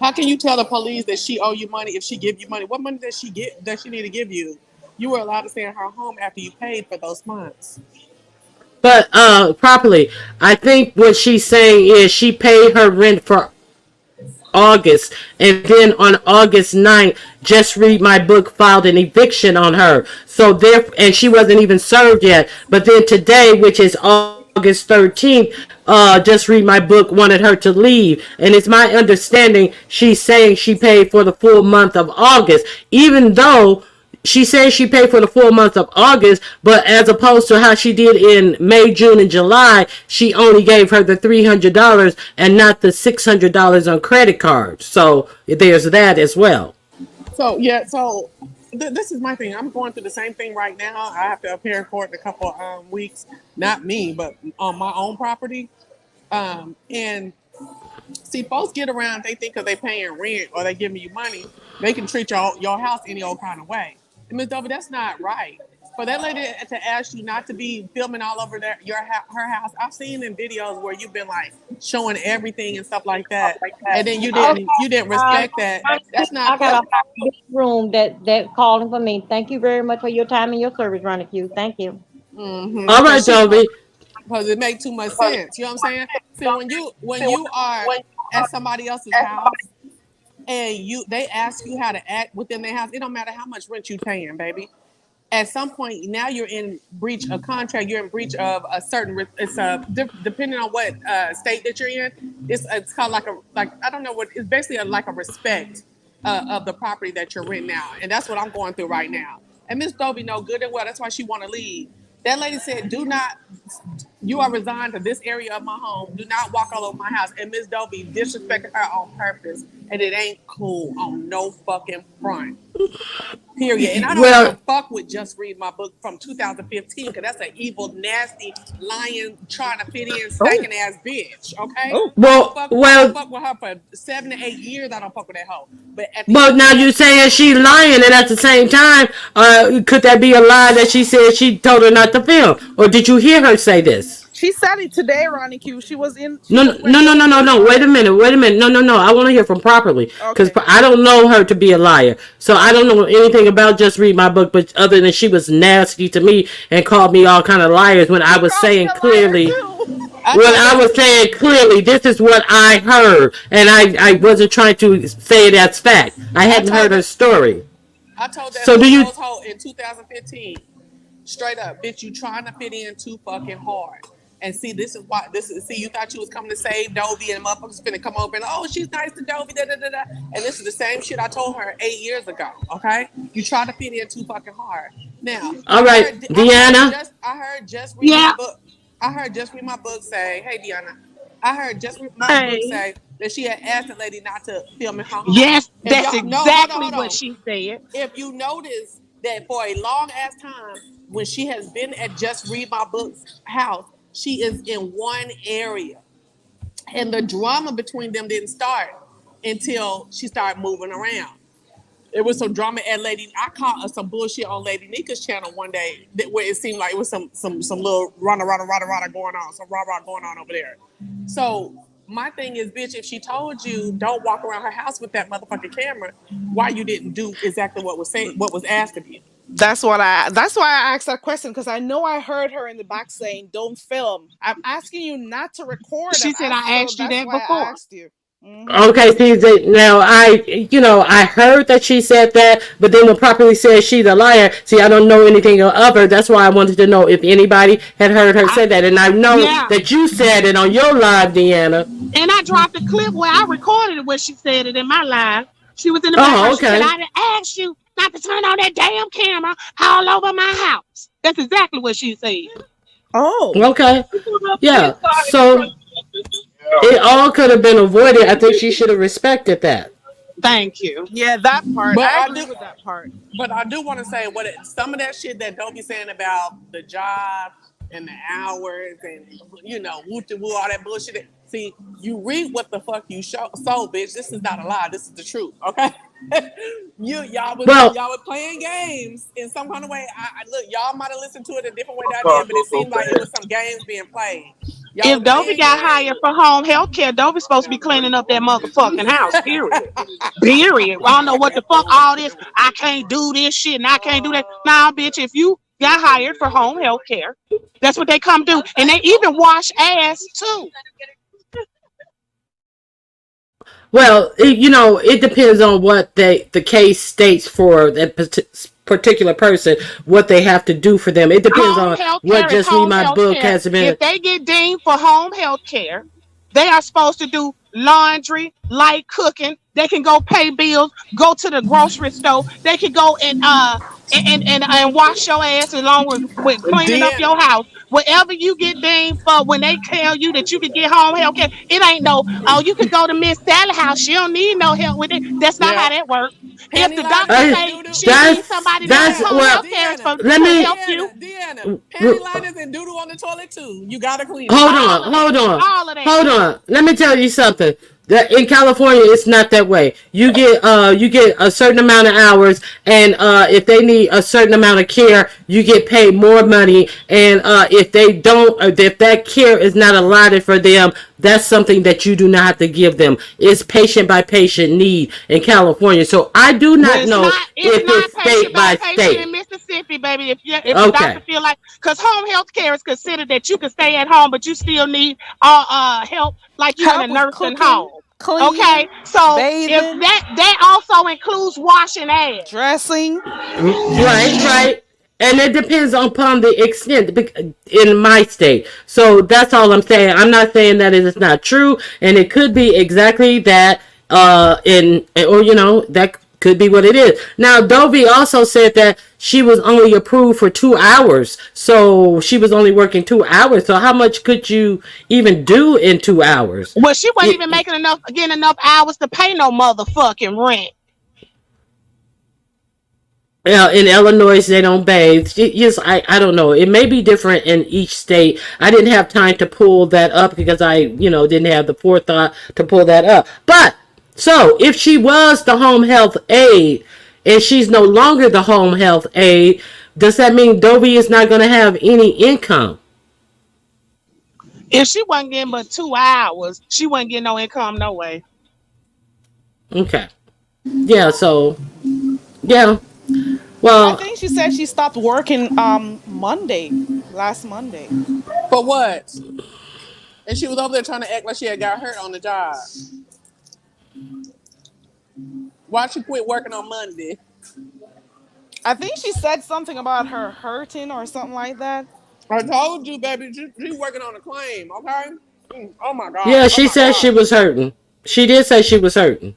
How can you tell the police that she owe you money if she give you money? What money does she get? Does she need to give you? You were allowed to stay in her home after you paid for those months. But properly, I think what she's saying is she paid her rent for August, and then on August 9th, Just Read My Book filed an eviction on her. So there, and she wasn't even served yet. But then today, which is August 13th, Just Read My Book wanted her to leave. And it's my understanding she's saying she paid for the full month of August, even though she says she paid for the full month of August, but as opposed to how she did in May, June, and July, she only gave her the $300 and not the $600 on credit cards. So there's that as well. So yeah, so this is my thing. I'm going through the same thing right now. I have to appear in court in a couple weeks. Not me, but on my own property. And see, folks get around. They think because they paying rent or they giving you money, they can treat your house any old kind of way. And Ms. Dovey, that's not right. For that lady to ask you not to be filming all over her house, I've seen in videos where you've been like showing everything and stuff like that, and then you Okay. didn't respect that. That's I not got cool. a big room that calling for me. Thank you very much for your time and your service, Ronnie Q. Thank you. All right, Dovey. Because it makes too much sense. You know what I'm saying? See, when you are at somebody else's house and they ask you how to act within their house, it don't matter how much rent you paying, baby. At some point, now you're in breach of contract. You're in breach of a certain. It's depending on what state that you're in. It's called like I don't know what. It's basically like a respect of the property that you're renting out, and that's what I'm going through right now. And Miss Dovey know good and well that's why she want to leave. That lady said, "Do not. You are resigned to this area of my home. Do not walk all over my house." And Miss Dovey disrespected her on purpose, and it ain't cool on no fucking front. Period. And I don't Well, even fuck with Just Read My Book from 2015 because that's an evil, nasty, lying, trying to fit in, stinking ass bitch. Okay. Oh. I don't fuck with her for 7 to 8 years. I don't fuck with that hoe. But at the But end of now the day, you're saying she's lying, and at the same time, could that be a lie that she said she told her not to film? Or did you hear her say this? She said it today, Ronnie Q. She was in. No. Wait a minute. No. I want to hear from properly because Okay. I don't know her to be a liar. So I don't know anything about Just Read My Book, but other than she was nasty to me and called me all kind of liars when I was saying clearly. When I was saying clearly, this is what I heard, and I wasn't trying to say it as fact. I hadn't heard her story. I told that So do you? hoe in 2015, straight up, bitch, you trying to fit in too fucking hard. And see, this is why. You thought you was coming to save Dovey, and motherfuckers finna come over and she's nice to Dovey, da da da da. And this is the same shit I told her 8 years ago. Okay, you try to fit in too fucking hard. Now, all right, Deanna. I heard just read my book. I heard just read my book say, hey Deanna. I heard just read my book say that she had asked the lady not to film in her home. Yes, that's exactly what she said. If you notice that for a long ass time, when she has been at Just Read My Book's house, she is in one area. And the drama between them didn't start until she started moving around. It was some drama at Lady. I caught some bullshit on Lady Nika's channel one day where it seemed like it was some little rah going on, some rah going on over there. So my thing is, bitch, if she told you don't walk around her house with that motherfucking camera, why you didn't do exactly what was asked of you? That's why I asked that question, because I know I heard her in the back saying, "Don't film." I'm asking you not to record. She said I asked you that before. I asked you. Mm-hmm. Okay, see, now I heard that she said that, but then when properly said she's a liar, see, I don't know anything of her. That's why I wanted to know if anybody had heard her say that, and I know that you said it on your live, Deanna. And I dropped a clip where I recorded it where she said it in my live. She was in the background. She said, I didn't ask you not to turn on that damn camera all over my house. That's exactly what she said. Oh, okay, yeah. So it all could have been avoided. I think she should have respected that. Thank you. Yeah, that part. But I agree with that part. But I do want to say some of that shit that Dovey saying about the job and the hours and woo all that bullshit. See, you read what the fuck you sold, bitch. This is not a lie. This is the truth. Okay. Y'all was playing games in some kind of way. Look, y'all might have listened to it a different way that I did, but it seemed like it was some games being played. If Dovey got hired for home health care, Dovey's supposed to be cleaning up that motherfucking house, period. Period. I don't know what the fuck all this, I can't do this shit and I can't do that. Nah, bitch, if you got hired for home health care, that's what they come do. And they even wash ass too. Well, it depends on what the case states for that particular person, what they have to do for them. It depends on what Just Read My Book has been. If they get deemed for home health care, they are supposed to do laundry, light cooking. They can go pay bills, go to the grocery store. They can go and wash your ass along with cleaning up your house. Whatever you get deemed for, when they tell you that you can get home health care, it ain't you can go to Miss Sally house. She don't need no help with it. That's not how that works. If the doctor say she needs somebody to do home health care to help you. Deanna, panty liners and doodle on the toilet too. You gotta clean. Hold on. Let me tell you something. In California, it's not that way. You get a certain amount of hours, and if they need a certain amount of care, you get paid more money. And if they don't, if that care is not allotted for them, that's something that you do not have to give them. It's patient by patient need in California. So I do not know if it's state by state. In Mississippi, baby, if the doctor feel like, because home health care is considered that you can stay at home, but you still need help, like you in a nursing home. Clean, okay, so bathing, if that also includes washing ass, dressing, right, and it depends upon the extent in my state. So that's all I'm saying. I'm not saying that it is not true, and it could be exactly that. That could be what it is. Now, Dovey also said that she was only approved for 2 hours. So she was only working 2 hours. So how much could you even do in 2 hours? Well, she wasn't even getting enough hours to pay no motherfucking rent. Yeah, in Illinois, they don't bathe. Yes, I don't know. It may be different in each state. I didn't have time to pull that up because I, didn't have the forethought to pull that up. But, so, if she was the home health aide, and she's no longer the home health aide, does that mean Dovey is not going to have any income? If she wasn't getting but 2 hours, she wasn't getting no income no way. Okay. Yeah. So yeah. I Well, think she said she stopped working last Monday. For what? And she was over there trying to act like she had got hurt on the job. Why'd she quit working on Monday? I think she said something about her hurting or something like that. I told you, baby, she working on a claim, okay? Oh my God. yeah. Oh She my said she God. was hurting. She did say she was hurting.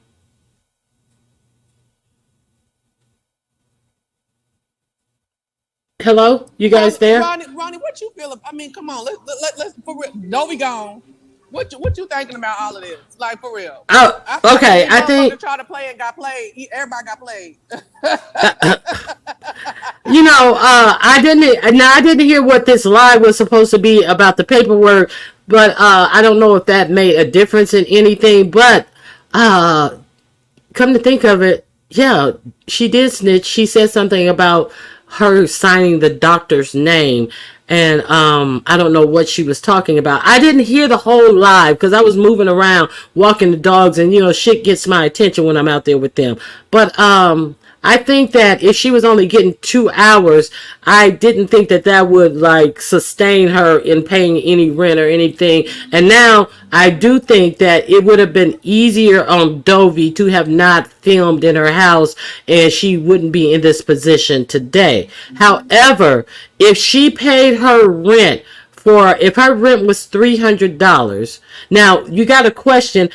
Hello, you guys there? Ronnie, what you feel? I mean, come on, let's for real. Dovey gone. What you thinking about all of this? Like for real. Oh, I think okay. these I think motherfuckers try to play and got played. Everybody got played. you know. I didn't hear what this lie was supposed to be about the paperwork, but I don't know if that made a difference in anything. But uh, come to think of it, yeah, she did snitch. She said something about her signing the doctor's name, and I don't know what she was talking about. I didn't hear the whole live because I was moving around walking the dogs, and shit gets my attention when I'm out there with them. But I think that if she was only getting 2 hours, I didn't think that that would like sustain her in paying any rent or anything. And now I do think that it would have been easier on Dovey to have not filmed in her house, and she wouldn't be in this position today. However, if she paid her rent if her rent was $300, now you got to question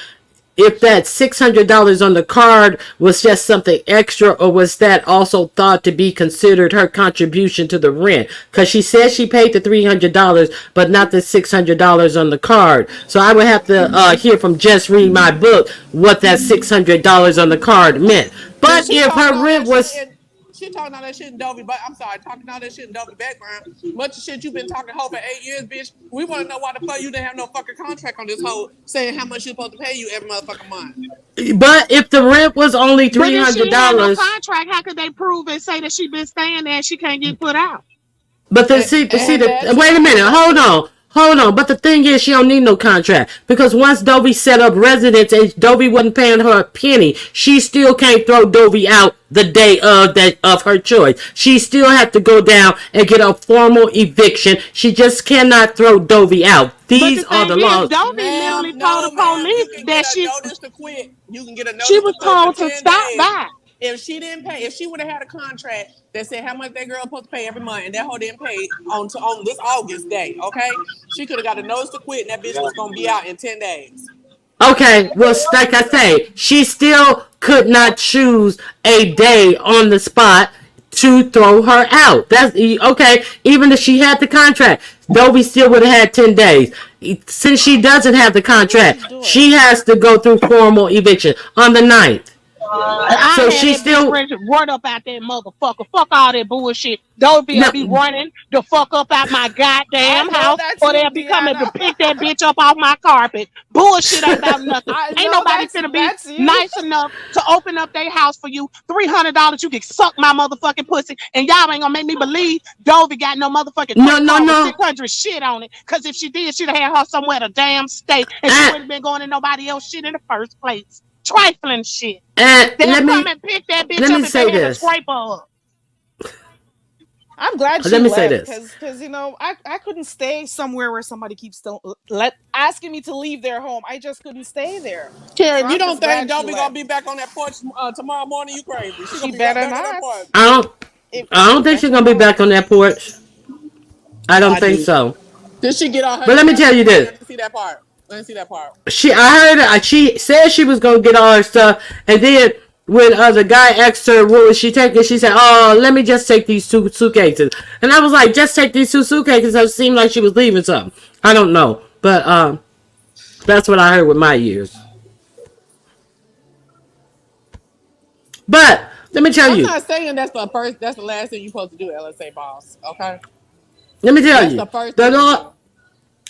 if that $600 on the card was just something extra, or was that also thought to be considered her contribution to the rent? Because she said she paid the $300, but not the $600 on the card. So I would have to hear from Just Read My Book what that $600 on the card meant. But if her rent was... She talking all that shit in Dovey, but I'm sorry, talking all that shit in Dovey background. Much of shit you've been talking whole for 8 years, bitch. We want to know why the fuck you didn't have no fucking contract on this whole saying how much you're supposed to pay you every motherfucking month. But if the rent was only $300, but if she had no contract, how could they prove and say that she been staying there and she can't get put out? But wait a minute, hold on. But the thing is, she don't need no contract, because once Dovey set up residence and Dovey wasn't paying her a penny, she still can't throw Dovey out the day of her choice. She still have to go down and get a formal eviction. She just cannot throw Dovey out. These are the laws. Dovey literally told the police that she notice to quit. You can get a notice. She was told to stop by. If she didn't pay, if she would have had a contract that said how much that girl supposed to pay every month, and that hoe didn't pay on this August day, okay, she could have got a notice to quit, and that bitch was gonna be out in 10 days. Okay, well, like I say, she still could not choose a day on the spot to throw her out. That's okay. Even if she had the contract, Dovey still would have had 10 days. Since she doesn't have the contract, she has to go through formal eviction on the 9th. So she still run up out that motherfucker. Fuck all that bullshit. Dovey be running the fuck up out my goddamn house, or they'll be coming to pick that bitch up off my carpet. Bullshit ain't about nothing. Ain't nobody finna be nice enough to open up their house for you. $300, you can suck my motherfucking pussy, and y'all ain't gonna make me believe Dovey got no motherfucking no 600 shit on it. Cause if she did, she'd have had her somewhere to damn stay, and she wouldn't have been going to nobody else shit in the first place. Trifling shit. They'll come and pick that bitch up if they had to scrape her up. I'm glad she left, because I couldn't stay somewhere where somebody keeps asking me to leave their home. I just couldn't stay there. Karen, so you don't think Dovey gonna be back on that porch tomorrow morning? You crazy? She better not. I don't think she's gonna be back on that porch. I don't think so. Did she get on her? But let me tell you this. Let me see that part. I heard her. She said she was gonna get all her stuff, and then when the guy asked her what was she taking, she said, "Oh, let me just take these 2 suitcases." And I was like, "Just take these 2 suitcases." It seemed like she was leaving something. I don't know, but that's what I heard with my ears. But let me tell you, I'm not saying that's the last thing you're supposed to do, LSA boss. Okay. Let me tell you,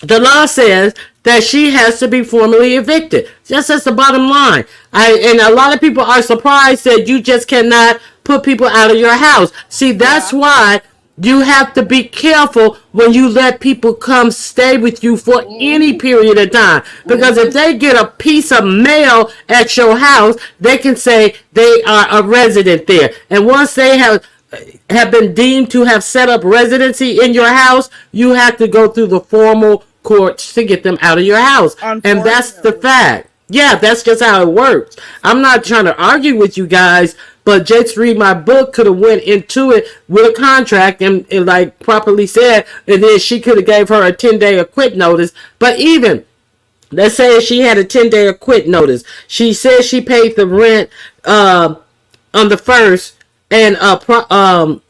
the law says that she has to be formally evicted. That's the bottom line. And a lot of people are surprised that you just cannot put people out of your house. See, that's why you have to be careful when you let people come stay with you for any Mm-hmm. period of time. Because if Mm-hmm. they get a piece of mail at your house, they can say they are a resident there. And once they have been deemed to have set up residency in your house, you have to go through the formal courts to get them out of your house. And that's the Unfortunately. fact. Yeah, that's just how it works. I'm not trying to argue with you guys, but just read my book could have went into it with a contract and like properly said, and then she could have gave her a 10-day quit notice. But even let's say she had a 10-day quit notice, she said she paid the rent on the first, and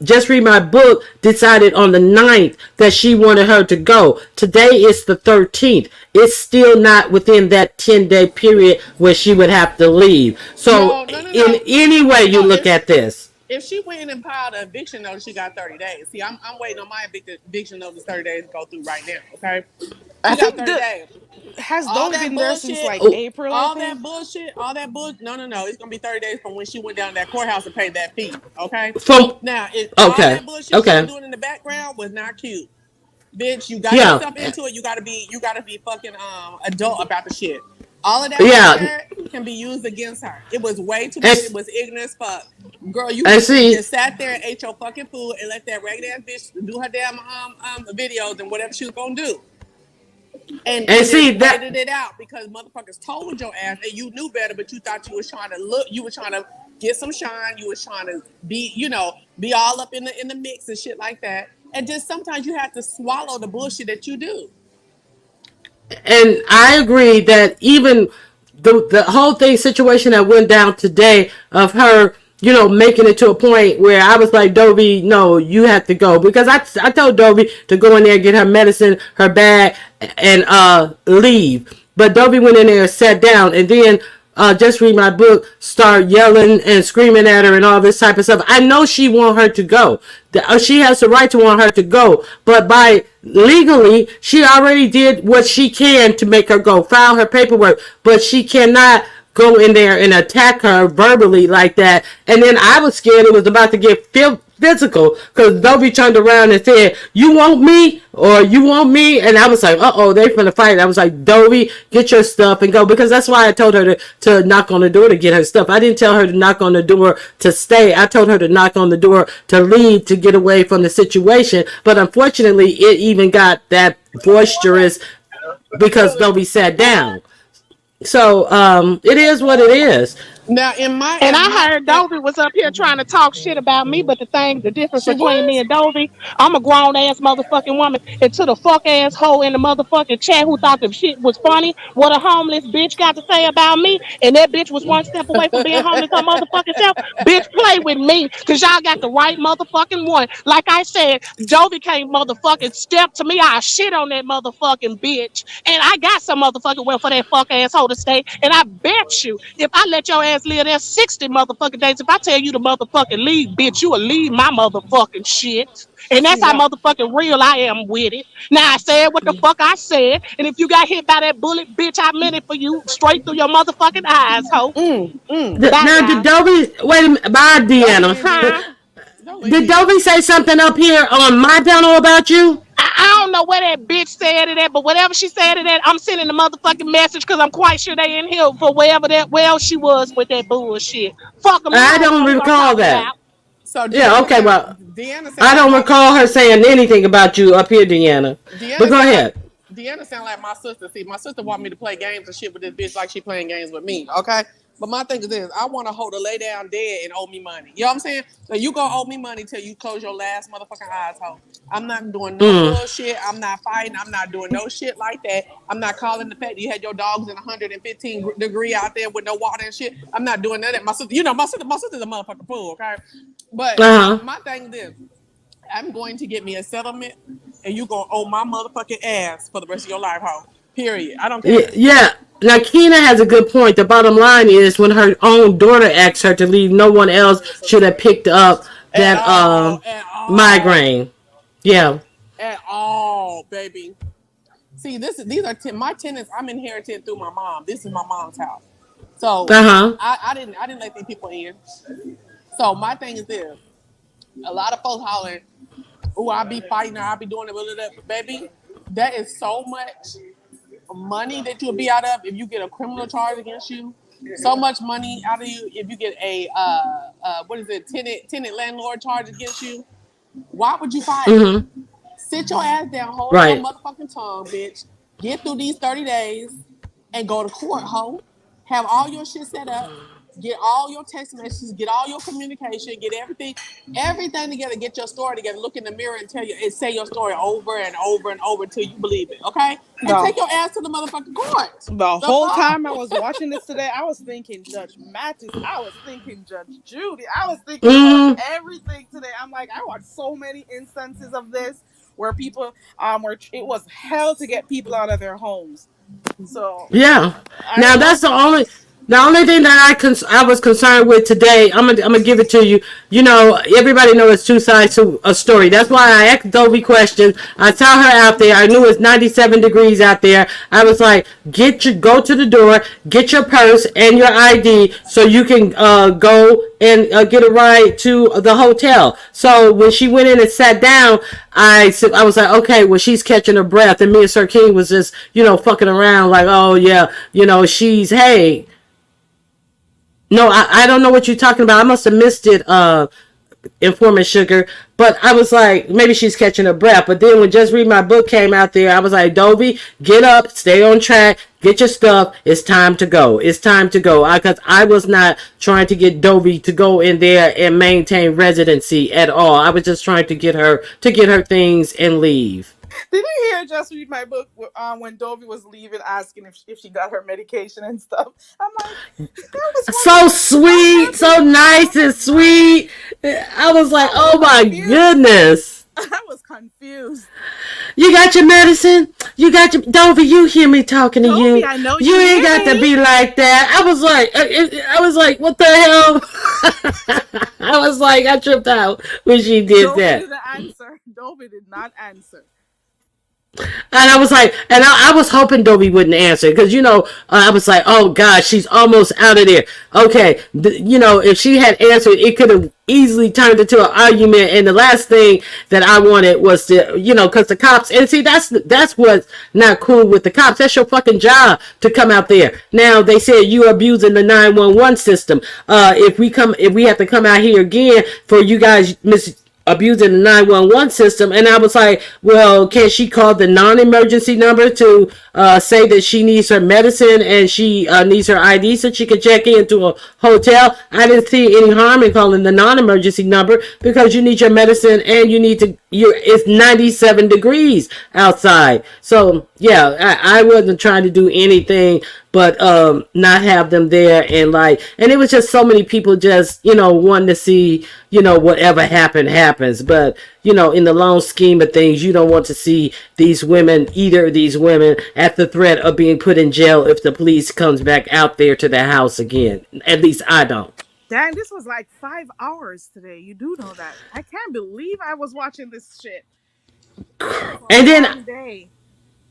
just read my book decided on the 9th that she wanted her to go. Today is the 13th. It's still not within that 10-day period where she would have to leave. So No, no, no, in no, any way you no. look at this, If she went in and filed an eviction notice, she got 30 days. See, I'm waiting on my eviction notice 30 days to go through right now. Okay, I she got think 30 the days. has All Dovey that been there since bullshit, like oh, April, I all think. that bullshit, all that bull. No, no, no. It's gonna be 30 days from when she went down to that courthouse and paid that fee. Okay. from Now, it all okay, that bullshit she was okay, doing in the background was not cute. Bitch, you got yeah, yourself into it. You gotta be fucking adult about the shit. All of that right yeah, there can be used against her. It was way too much. and, It was ignorant as fuck. Girl, you and should have see just sat there and ate your fucking food and let that ragged ass bitch do her damn videos and whatever she was gonna do. And see then that. waited it out because motherfuckers told your ass and you knew better, but you thought you was trying to look, you were trying to get some shine, you was trying to be, be all up in the mix and shit like that. And just sometimes you have to swallow the bullshit that you do. And I agree that even the whole thing situation that went down today of her, making it to a point where I was like, Dovey, no, you have to go, because I told Dovey to go in there, get her medicine, her bag, and leave. But Dovey went in there and sat down, and then just read my book, start yelling and screaming at her and all this type of stuff. I know she want her to go. She has the right to want her to go, but by legally, she already did what she can to make her go, file her paperwork, but she cannot go in there and attack her verbally like that. And then I was scared it was about to get physical because Dovey turned around and said, "You want me or you want me?" And I was like, "Uh oh, they finna fight." I was like, "Dovey, get your stuff and go," because that's why I told her to knock on the door to get her stuff. I didn't tell her to knock on the door to stay. I told her to knock on the door to leave to get away from the situation. But unfortunately, it even got that boisterous because Dovey sat down. So it is what it is. Now in my And in I my heard in, Dovey was up here trying to talk shit about me, but the difference she between me was. and Dovey, I'm a grown ass motherfucking woman. And to the fuck ass hoe in the motherfucking chat who thought the shit was funny, what a homeless bitch got to say about me, and that bitch was one step away from being homeless her motherfucking self. Bitch, play with me, cause y'all got the right motherfucking one. Like I said, Dovey can't motherfucking step to me. I shit on that motherfucking bitch. And I got some motherfucking well for that fuck asshole to stay. And I bet you, if I let your ass live there 60 motherfucking days, if I tell you to motherfucking leave, bitch, you will leave my motherfucking shit. And that's how No. motherfucking real I am with it. Now I said what the fuck I said. And if you got hit by that bullet, bitch, I meant it for you straight through your motherfucking eyes, ho. Bye, Now, did y'all. Dovey, wait a minute, bye, Don't Deanna. leave, Huh? Deanna. Don't leave, Did Deanna. Dovey say something up here on my panel about you? I don't know where that bitch said it at, but whatever she said it at, I'm sending the motherfucking message because I'm quite sure they in here for wherever that well she was with that bullshit. Fuck them, you I hoes don't know who I'm recall talking that. about. So Yeah, okay, well, Deanna sound I like don't my recall her saying anything about you up here, Deanna. But Deanna go sound like ahead. Deanna sound like my sister. See, my sister want me to play games and shit with this bitch like she playing games with me. Okay. But my thing is this: I want to hold her lay down dead and owe me money. You know what I'm saying? So you gonna owe me money till you close your last motherfucking eyes, hoe. I'm not doing no Mm. bullshit. I'm not fighting. I'm not doing no shit like that. I'm not calling the fact that you had your dogs in 115 degree out there with no water and shit. I'm not doing that. My sister, my sister's a motherfucking fool. Okay. But Uh-huh. my thing is this: I'm going to get me a settlement, and you gonna owe my motherfucking ass for the rest of your life, hoe. Period. I don't care. Yeah. Now, Keena has a good point. The bottom line is when her own daughter asked her to leave, no one else should have picked up At that all. At all. migraine. Yeah. At all, baby. See, these are my tenants. I'm inherited through my mom. This is my mom's house. So Uh-huh. I didn't let these people in. So my thing is this: a lot of folks hollering, oh, I'll be fighting her, I'll be doing it, blah, blah, blah. But baby, that is so much money that you'll be out of if you get a criminal charge against you. So much money out of you if you get a tenant landlord charge against you. Why would you fight? Mm-hmm. Sit your ass down, hold Right. your motherfucking tongue, bitch. Get through these 30 days and go to court, ho. Have all your shit set up. Get all your text messages. Get all your communication. Get everything together. Get your story together. Look in the mirror and say your story over and over and over until you believe it. Okay? And take your ass to the motherfucking court. The whole time I was watching this today, I was thinking Judge Mathis. I was thinking Judge Judy. I was thinking about everything today. I'm like, I watched so many instances of this where people, where it was hell to get people out of their homes. So yeah. Now that's the only thing that I was concerned with today. I'm gonna give it to you. You know, everybody knows it's two sides to a story. That's why I asked Dovey questions. I saw her out there. I knew it's 97 degrees out there. I was like, go to the door, get your purse and your ID so you can go and get a ride to the hotel. So when she went in and sat down, I was like, okay, well, she's catching her breath. And me and Sir King was just, fucking around like, oh, yeah, she's, hey. No, I don't know what you're talking about. I must have missed it, Informant Sugar. But I was like, maybe she's catching her breath. But then when Just Read My Book came out there, I was like, Dovey, get up, stay on track, get your stuff. It's time to go. It's time to go. Because I was not trying to get Dovey to go in there and maintain residency at all. I was just trying to get her things and leave. Did you hear Just Read My Book when Dovey was leaving, asking if she got her medication and stuff? I'm like, that was so sweet, so nice and sweet. I was like, oh my goodness. I was confused. You got your medicine? You got your Dovey? You hear me talking to Dovey, you? I know you ain't got to be like that. I was like, what the hell? I was like, I tripped out when she did Dovey that. didn't answer. Dovey did not answer. And I was like, and I was hoping Dovey wouldn't answer because, I was like, oh God, she's almost out of there. Okay. If she had answered, it could have easily turned into an argument. And the last thing that I wanted was to, because the cops, and see, that's what's not cool with the cops. That's your fucking job to come out there. Now they said you abusing the 911 system. If we have to come out here again for you guys abusing the 911 system, and I was like, well, can she call the non-emergency number to say that she needs her medicine and she needs her ID so she can check into a hotel? I didn't see any harm in calling the non-emergency number because you need your medicine and you need to. It's 97 degrees outside, so yeah, I wasn't trying to do anything but not have them there, and it was just so many people just wanting to see whatever happens, but in the long scheme of things, you don't want to see either of these women at the threat of being put in jail if the police comes back out there to the house again. At least I don't. Dang, this was like 5 hours today. You do know that. I can't believe I was watching this shit. And then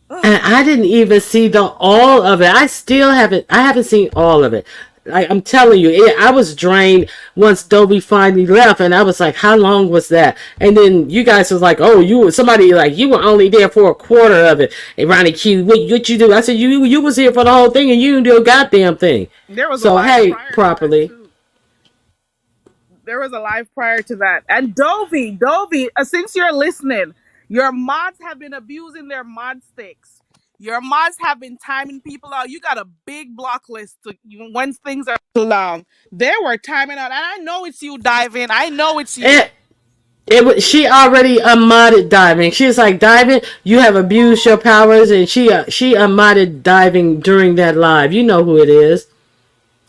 and I didn't even see all of it. I haven't seen all of it. I'm telling you, I was drained once Dovey finally left, and I was like, how long was that? And then you guys was like, oh, you were only there for a quarter of it. And Ronnie Q, what you do? I said, you was here for the whole thing, and you didn't do a goddamn thing. There was properly. There was a live prior to that. And Dovey, since you're listening, your mods have been abusing their mod sticks. Your mods have been timing people out. You got a big block list when things are too long. They were timing out. And I know it's you, Diving. I know it's you. She already unmodded Diving. She was like, Diving, you have abused your powers. And she unmodded Diving during that live. You know who it is.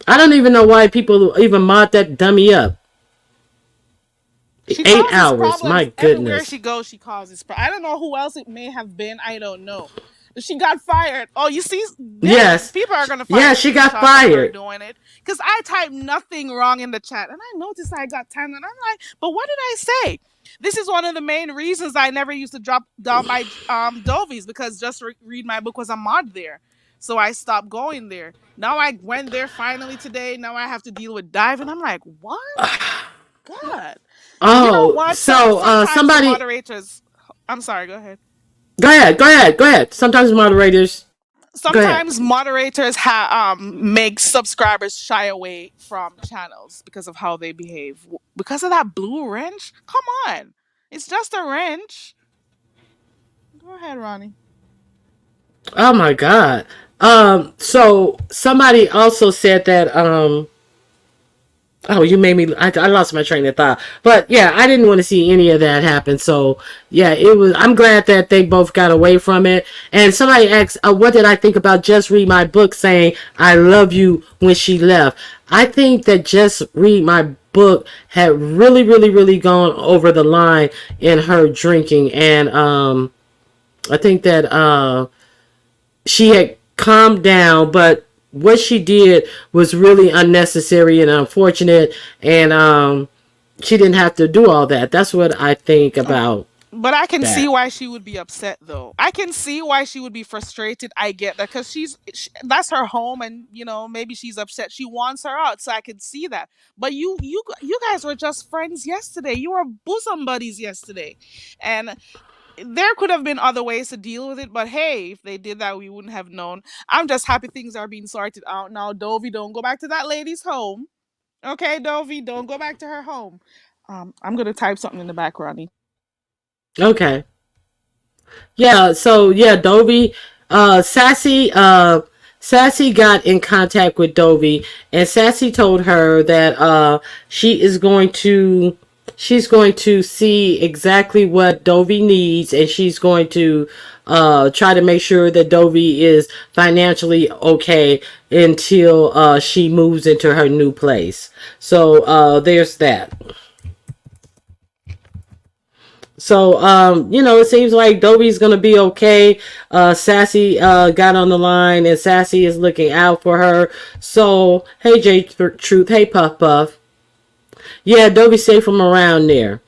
I don't even know why people even mod that dummy up. 8 hours, my goodness. Everywhere she goes, she causes problems. I don't know who else it may have been. I don't know. She got fired. Oh, you see? Yes. People are going to fire. Yeah, she got fired. Doing it. Because I typed nothing wrong in the chat. And I noticed I got timed. And I'm like, but what did I say? This is one of the main reasons I never used to drop down my Dovies. Because Just Read My Book was a mod there. So I stopped going there. Now I went there finally today. Now I have to deal with Dive. And I'm like, what? God. You know Oh, what? so Sometimes the somebody moderators. I'm sorry. Go ahead. go ahead. Sometimes moderators go ahead. Sometimes moderators make subscribers shy away from channels because of how they behave. Because of that blue wrench? Come on. It's just a wrench. Go ahead, Ronnie. Oh my God. So somebody also said that oh, you made me. I lost my train of thought. But yeah, I didn't want to see any of that happen. So yeah, it was. I'm glad that they both got away from it. And somebody asked, "What did I think about Just Read My Book saying I love you when she left?" I think that Just Read My Book had really, really, really gone over the line in her drinking, and I think that she had calmed down, but what she did was really unnecessary and unfortunate, and she didn't have to do all that. That's what I think about But I can see that. why she would be upset, though. I can see why she would be frustrated. I get that because that's her home, and maybe she's upset. She wants her out, so I can see that. But you guys were just friends yesterday. You were bosom buddies yesterday, and there could have been other ways to deal with it. But hey, if they did that, we wouldn't have known. I'm just happy things are being sorted out now. Dovey, don't go back to that lady's home. Okay, Dovey, don't go back to her home. I'm gonna type something in the back, Ronnie. Okay. Yeah, so yeah, Dovey, Sassy, Sassy got in contact with Dovey, and Sassy told her that she is going to, she's going to see exactly what Dovey needs, and she's going to try to make sure that Dovey is financially okay until she moves into her new place. So there's that. So, it seems like Dovey's gonna be okay. Sassy got on the line, and Sassy is looking out for her. So, hey, Truth, hey, Puff Puff. Yeah, Dovey's safe from around there.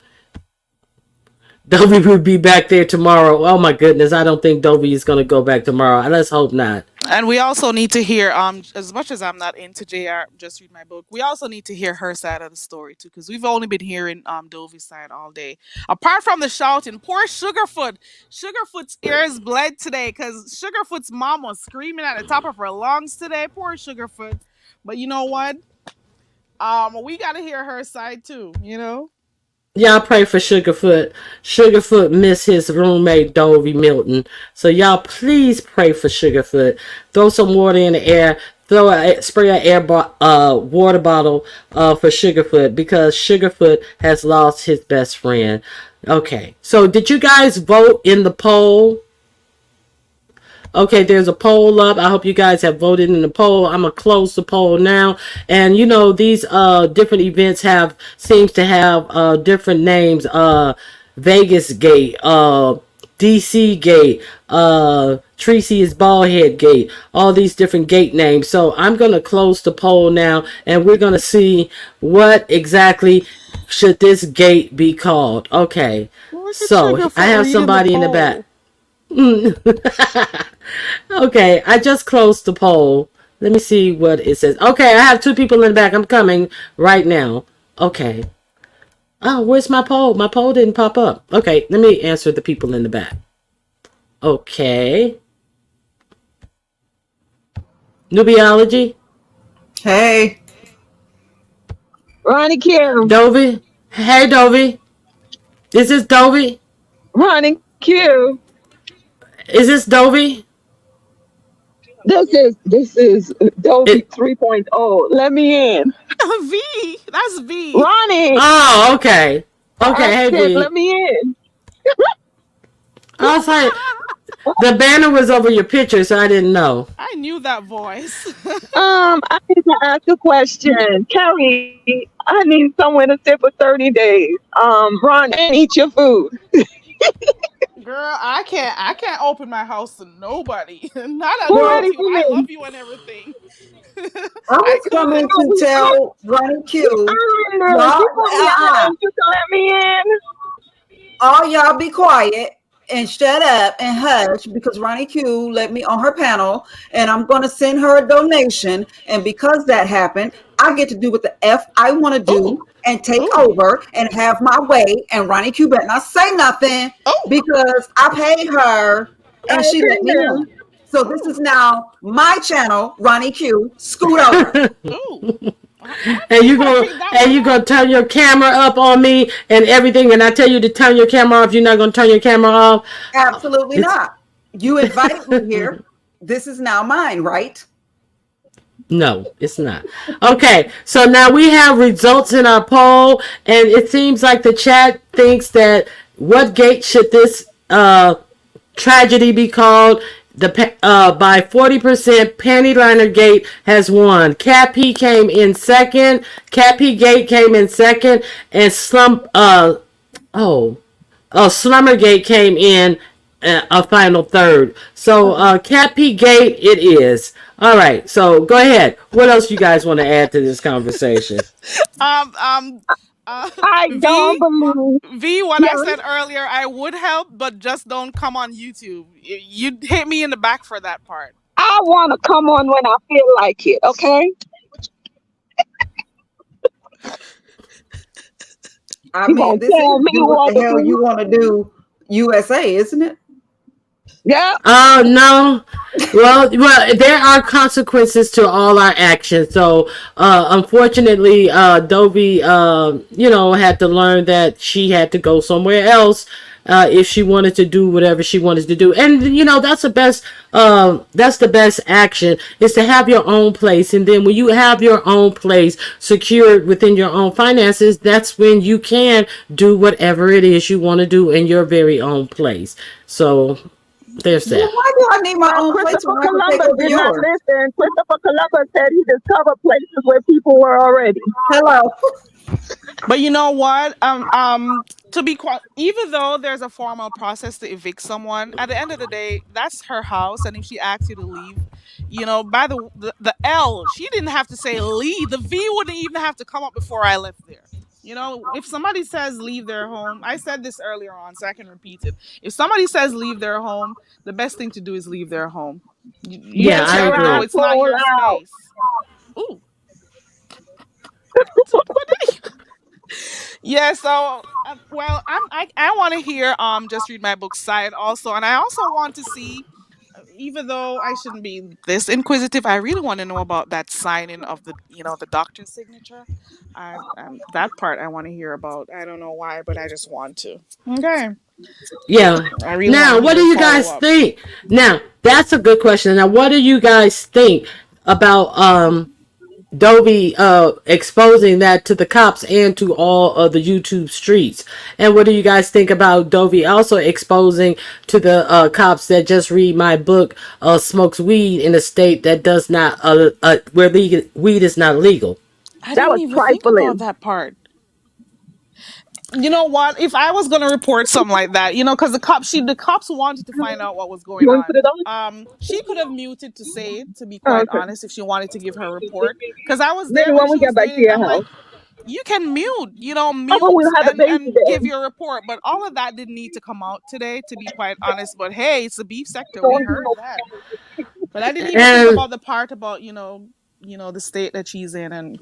Dovey will be back there tomorrow. Oh my goodness, I don't think Dovey is gonna go back tomorrow. Let's hope not. And we also need to hear, as much as I'm not into JR, just read my book. We also need to hear her side of the story too, because we've only been hearing Dovey's side all day. Apart from the shouting, poor Sugarfoot. Sugarfoot's ears bled today because Sugarfoot's mom was screaming at the top of her lungs today. Poor Sugarfoot. But you know what? We gotta hear her side too. Y'all pray for Sugarfoot. Sugarfoot missed his roommate Dovey Milton. So y'all please pray for Sugarfoot. Throw some water in the air. Spray an water bottle for Sugarfoot, because Sugarfoot has lost his best friend. Okay, so did you guys vote in the poll? Okay, there's a poll up. I hope you guys have voted in the poll. I'm gonna close the poll now. And these different events seems to have different names. Vegas Gate, DC Gate, Tracy is Baldhead Gate, all these different gate names. So I'm gonna close the poll now, and we're gonna see what exactly should this gate be called. Okay. So I have somebody in the back. Okay, I just closed the poll. Let me see what it says. Okay, I have 2 people in the back. I'm coming right now. Okay. Oh, where's my poll? My poll didn't pop up. Okay, let me answer the people in the back. Okay. Nubiology? Hey. Ronnie Q. Dovey? Hey, Dovey. Is this Dovey? Ronnie Q. Is this Dovey? This is Dovey 3.0. Let me in. V. That's V. Ronnie. Oh, okay. Okay, hey, V. Let me in. I was like, the banner was over your picture, so I didn't know. I knew that voice. I need to ask a question. Kelly, I need somewhere to sit for 30 days. Ron, and eat your food. Girl, I can't open my house to nobody. Not a Well, you. I love you and everything. I was coming to tell Ronnie Q. You can let me in. All y'all be quiet and shut up and hush because Ronnie Q let me on her panel and I'm going to send her a donation. And because that happened, I get to do what the F I want to do Ooh. and take Ooh. over and have my way. And Ronnie Q better not say nothing Oh. because I paid her and she let me Okay, know. So this is now my channel, Ronnie Q. Scoot over. Ooh. And you gonna turn your camera up on me and everything, and I tell you to turn your camera off, you're not gonna turn your camera off? Absolutely It's- not. You invited me here. This is now mine, right? No, it's not. Okay, so now we have results in our poll, and it seems like the chat thinks that what gate should this tragedy be called? By 40%, Panty Liner Gate has won. Cat P came in second. Cat P Gate came in second, and Slumbergate came in a final third. So Cat P Gate it is. All right. So go ahead. What else you guys want to add to this conversation? I don't V, believe. what I Yeah, said earlier, I would help, but just don't come on YouTube. You hit me in the back for that part. I want to come on when I feel like it. Okay. I You mean, gonna this is tell me do what what the to hell you do? want to do, USA, isn't it? Yeah. Oh no. Well, there are consequences to all our actions. So, unfortunately, Dovey, had to learn that she had to go somewhere else if she wanted to do whatever she wanted to do. And that's the best action is to have your own place. And then when you have your own place secured within your own finances, that's when you can do whatever it is you want to do in your very own place. So. There's Well, that. why do I need my own place Christopher when I can take Columbus over did not yours? listen. Christopher Columbus said he discovered places where people were already. Hello. But you know what? To be quite, even though there's a formal process to evict someone, at the end of the day, that's her house, and if she asks you to leave, by the L, she didn't have to say leave. The V wouldn't even have to come up before I left there. If somebody says leave their home, I said this earlier on, so I can repeat it. If somebody says leave their home, the best thing to do is leave their home. You Yeah, just I let them know agree. it's not Pull your out. space. Ooh. Yeah, so well, I want to hear just read my book side also, and I also want to see, even though I shouldn't be this inquisitive, I really want to know about that signing of the doctor's signature. That part I want to hear about. I don't know why, but I just want to. Okay, Yeah. I really want Now, to what hear do the you follow guys up. think? Now, that's a good question. Now, what do you guys think about Dovey exposing that to the cops and to all of the YouTube streets? And what do you guys think about Dovey also exposing to the cops that just read my book, smokes weed in a state that does not where weed is not legal? I That didn't was even think about trifling. that part. You know what? If I was gonna report something like that, because the cops wanted to find out what was You going want to on. put it on? She could have muted to say it, to be Oh, quite okay. honest, if she wanted to give her report. Because I was Maybe there when when we she get was back doing to it. your I'm house. like, you can mute, Oh, we'll mute have the baby and give then. your report. But all of that didn't need to come out today, to be quite honest. But hey, it's a beef sector. So, We you heard know, that. But I didn't even think And about the part about the state that she's in and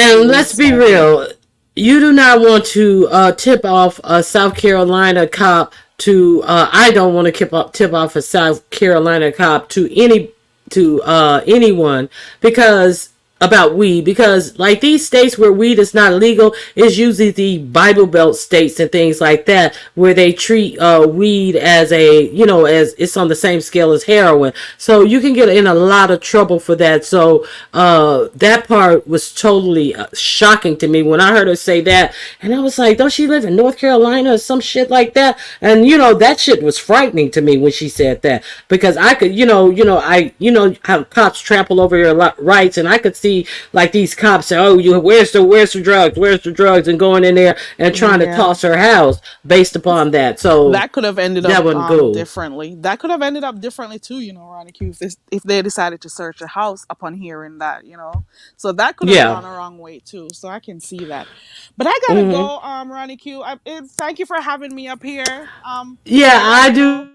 the And weed let's be smoking. real. You do not want to tip off a South Carolina cop to. I don't want to tip off a South Carolina cop to anyone because about weed, because like these states where weed is not legal is usually the Bible Belt states and things like that, where they treat weed as as it's on the same scale as heroin. So you can get in a lot of trouble for that. So that part was totally shocking to me when I heard her say that, and I was like, don't she live in North Carolina or some shit like that? And that shit was frightening to me when she said that, because I could I how cops trample over your rights, and I could see see like these cops say, "Oh, where's the drugs?" and going in there and trying to toss her house based upon that. So that could have ended that up wasn't cool. differently. That could have ended up differently too, Ronnie Q, if they decided to search a house upon hearing that, So that could have gone a wrong way too. So I can see that. But I gotta go, Ronnie Q. Thank you for having me up here. Yeah, I do.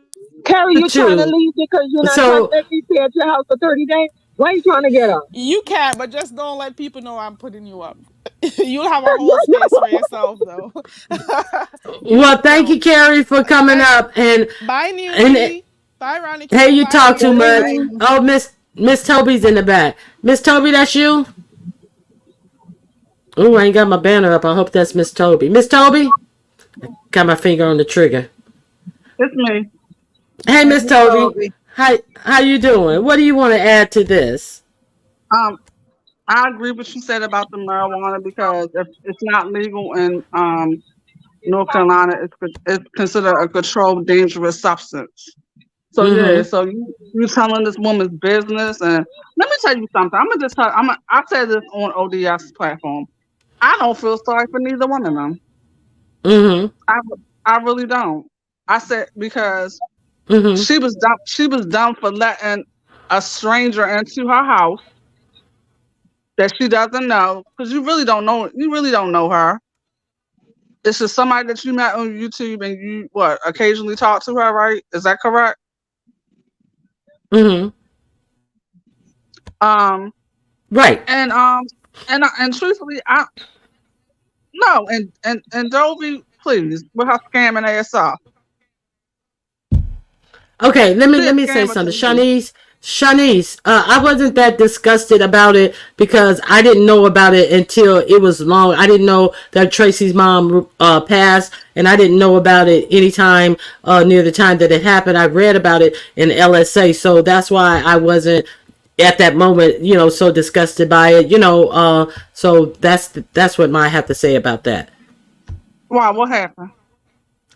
Carrie, you trying to Too. leave because you're not trying to So let me stay at your house for 30 days? Why are you trying to get up? You can, but just don't let people know I'm putting you up. You'll have a whole space for yourself, though. well, thank you, Carrie, for coming up. And bye, Newbie. Bye, Ronnie Q. Hey, you Bye, talk too much. everybody. Oh, Miss Toby's in the back. Miss Toby, that's you? Oh, I ain't got my banner up. I hope that's Miss Toby. Miss Toby? Got my finger on the trigger. It's me. Hey, Miss Toby. How you doing? What do you want to add to this? I agree with what you said about the marijuana because if it's not legal in North Carolina, it's considered a controlled dangerous substance. So so you telling this woman's business, and let me tell you something. I'm gonna just tell. I said this on ODS platform. I don't feel sorry for neither one of them. I really don't. I said because she was dumb. She was dumb for letting a stranger into her house that she doesn't know, because you really don't know. You really don't know her. This is somebody that you met on YouTube, and you occasionally talk to her, right? Is that correct? Right. And truthfully, no, and Dovey, please, with her scamming ass off. Okay, let me say something, Shanice, I wasn't that disgusted about it because I didn't know about it until it was long. I didn't know that Tracy's mom passed, and I didn't know about it anytime near the time that it happened. I read about it in LSA, so that's why I wasn't at that moment, so disgusted by it, so that's what I have to say about that. Wow, what happened?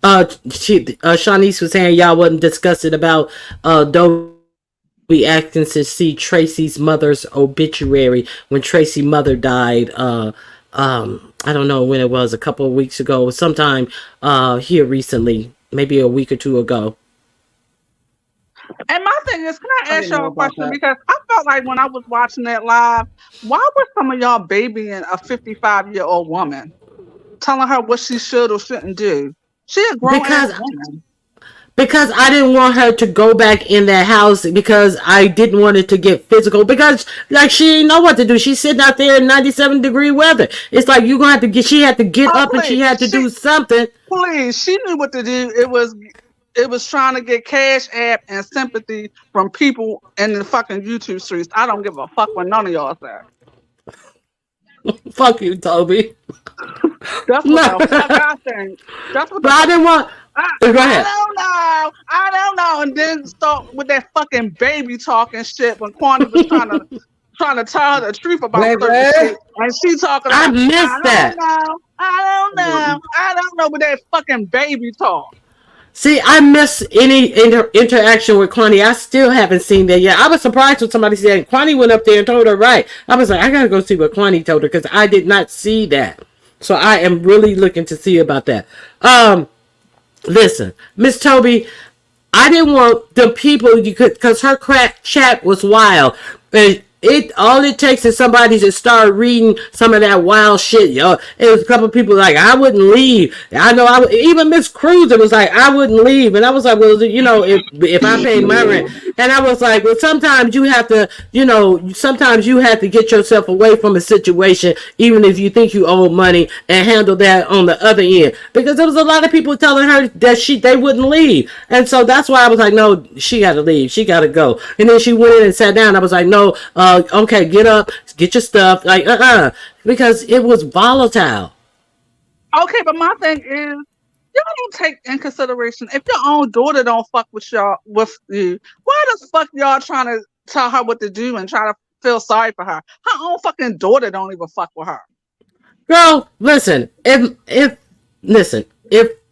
Shanice was saying y'all wasn't disgusted about Dovey asking to see Tracy's mother's obituary when Tracy's mother died. I don't know when it was, a couple of weeks ago, sometime here recently, maybe a week or two ago. And my thing is, can I ask y'all a question? Because I felt like when I was watching that live, why were some of y'all babying a 55-year-old woman, telling her what she should or shouldn't do? She a grown-ass woman. Because I didn't want her to go back in that house, because I didn't want it to get physical, because like she didn't know what to do. She's sitting out there in 97-degree weather. It's like you're gonna have to she had to get up, and she had to do something. Please, she knew what to do. It was trying to get cash app and sympathy from people in the fucking YouTube streets. I don't give a fuck what none of y'all say. Fuck you, Toby. That's what the fuck I think. That's what. But I didn't want. Go ahead. I don't know. And then start with that fucking baby talking shit when Kwani was trying to tell her the truth about certain shit, and she talking. I missed that. I don't know with that fucking baby talk. See, I miss any interaction with Kwani. I still haven't seen that yet. I was surprised when somebody said Kwani went up there and told her right. I was like, I gotta go see what Kwani told her, because I did not see that. So I am really looking to see about that. Listen, Miss Toby, I didn't want the people, because her crack chat was wild. And all it takes is somebody to start reading some of that wild shit, yo. It was a couple of people like, I wouldn't leave. I know, even Miss Cruiser was like, I wouldn't leave. And I was like, well, if I paid my rent. And I was like, well, sometimes you have to, get yourself away from a situation, even if you think you owe money, and handle that on the other end. Because there was a lot of people telling her that they wouldn't leave. And so that's why I was like, no, she got to leave. She got to go. And then she went in and sat down. I was like, no, okay, get up, get your stuff. Like, because it was volatile. Okay, but my thing is, y'all don't take in consideration if your own daughter don't fuck with you. Why the fuck y'all trying to tell her what to do and try to feel sorry for her? Her own fucking daughter don't even fuck with her. Girl, listen. If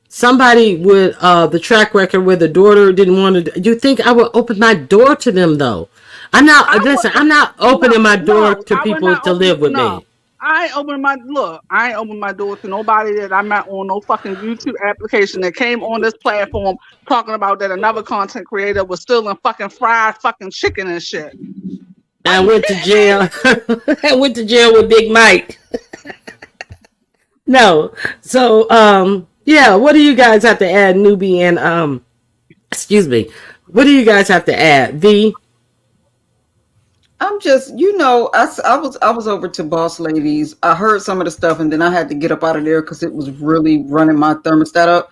somebody with the track record where the daughter didn't want to, you think I would open my door to them though? I'm not. I Listen, wouldn't. I'm not opening my door to I would people not to open. live with No, me. I ain't open my look. I ain't open my door to nobody that I met on no fucking YouTube application that came on this platform talking about that another content creator was stealing fucking fried fucking chicken and shit. Are I you went to kidding me? jail. I went to jail with Big Mike. No. So, yeah. What do you guys have to add, newbie and excuse me. What do you guys have to add, V? I'm just, I was over to Boss Ladies. I heard some of the stuff, and then I had to get up out of there because it was really running my thermostat up.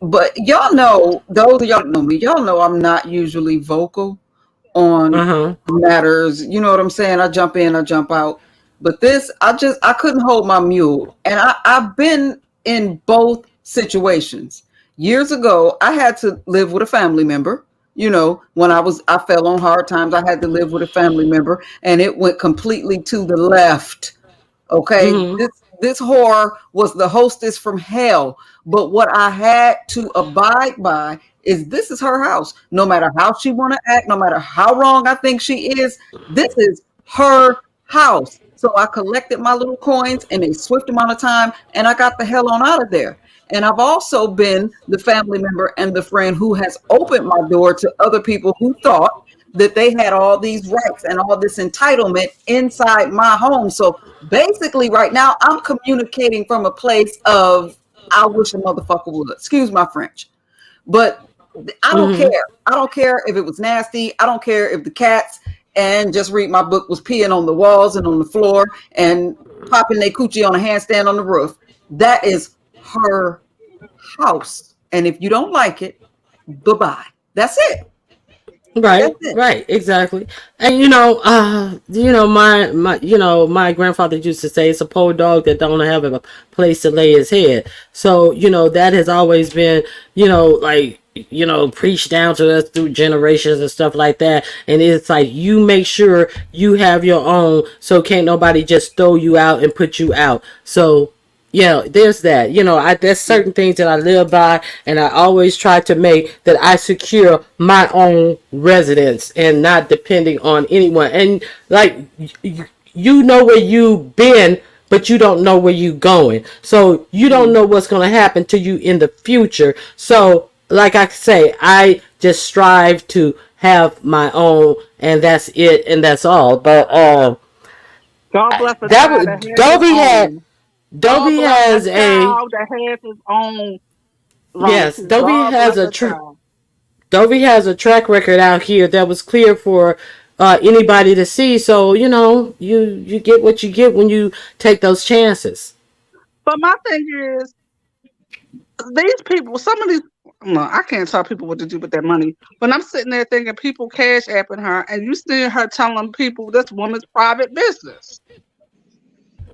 But y'all know, those of y'all that know me, y'all know I'm not usually vocal on Uh huh. matters. You know what I'm saying? I jump in, I jump out. But this, I couldn't hold my mule. And I've been in both situations. Years ago, I had to live with a family member. When I fell on hard times, I had to live with a family member, and it went completely to the left. Okay, Mm-hmm. this whore was the hostess from hell. But what I had to abide by is this is her house. No matter how she want to act, no matter how wrong I think she is, this is her house. So I collected my little coins in a swift amount of time, and I got the hell on out of there. And I've also been the family member and the friend who has opened my door to other people who thought that they had all these rights and all this entitlement inside my home. So basically, right now, I'm communicating from a place of I wish a motherfucker would. Excuse my French, but I don't Mm-hmm. care. I don't care if it was nasty. I don't care if the cats and just read my book was peeing on the walls and on the floor and popping their coochie on a handstand on the roof. That is her house, and if you don't like it, bye bye. That's it. That's Right, it. right, exactly. And my grandfather used to say it's a poor dog that don't have a place to lay his head. So, that has always been, like, preached down to us through generations and stuff like that. And it's like you make sure you have your own, so can't nobody just throw you out and put you out. So yeah, there's that. There's certain things that I live by, and I always try to make that I secure my own residence and not depending on anyone. And like you know where you've been, but you don't know where you're going. So you don't know what's going to happen to you in the future. So, like I say, I just strive to have my own, and that's it, and that's all. But God bless a that child was that has his own. God Dovey bless a has a child that has his own. Ronnie yes, too. God bless a child. Dovey has a track record out here that was clear for anybody to see. So you get what you get when you take those chances. But my thing is, these people, some of these, no, I can't tell people what to do with their money. But I'm sitting there thinking people cash apping her, and you see her telling people this woman's private business.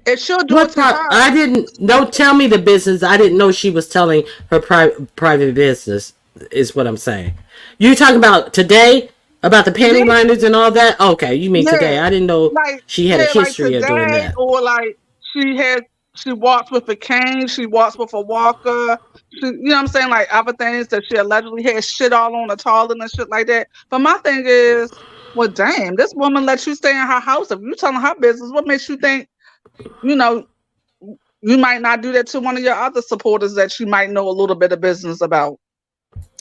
It's your daughter's I house. didn't know. Tell me the business. I didn't know she was telling her private business. Is what I'm saying. You talking about today about the panty Yeah, liners and all that? Okay, you mean yeah, today? I didn't know she had a like history of doing today, that. or like she has, she walks with a cane, she walks with a walker. You know what I'm saying? Like other things that she allegedly had shit all on the toilet and shit like that. But my thing is, well, damn, this woman lets you stay in her house. If you telling her business, what makes you think, you know, you might not do that to one of your other supporters that you might know a little bit of business about?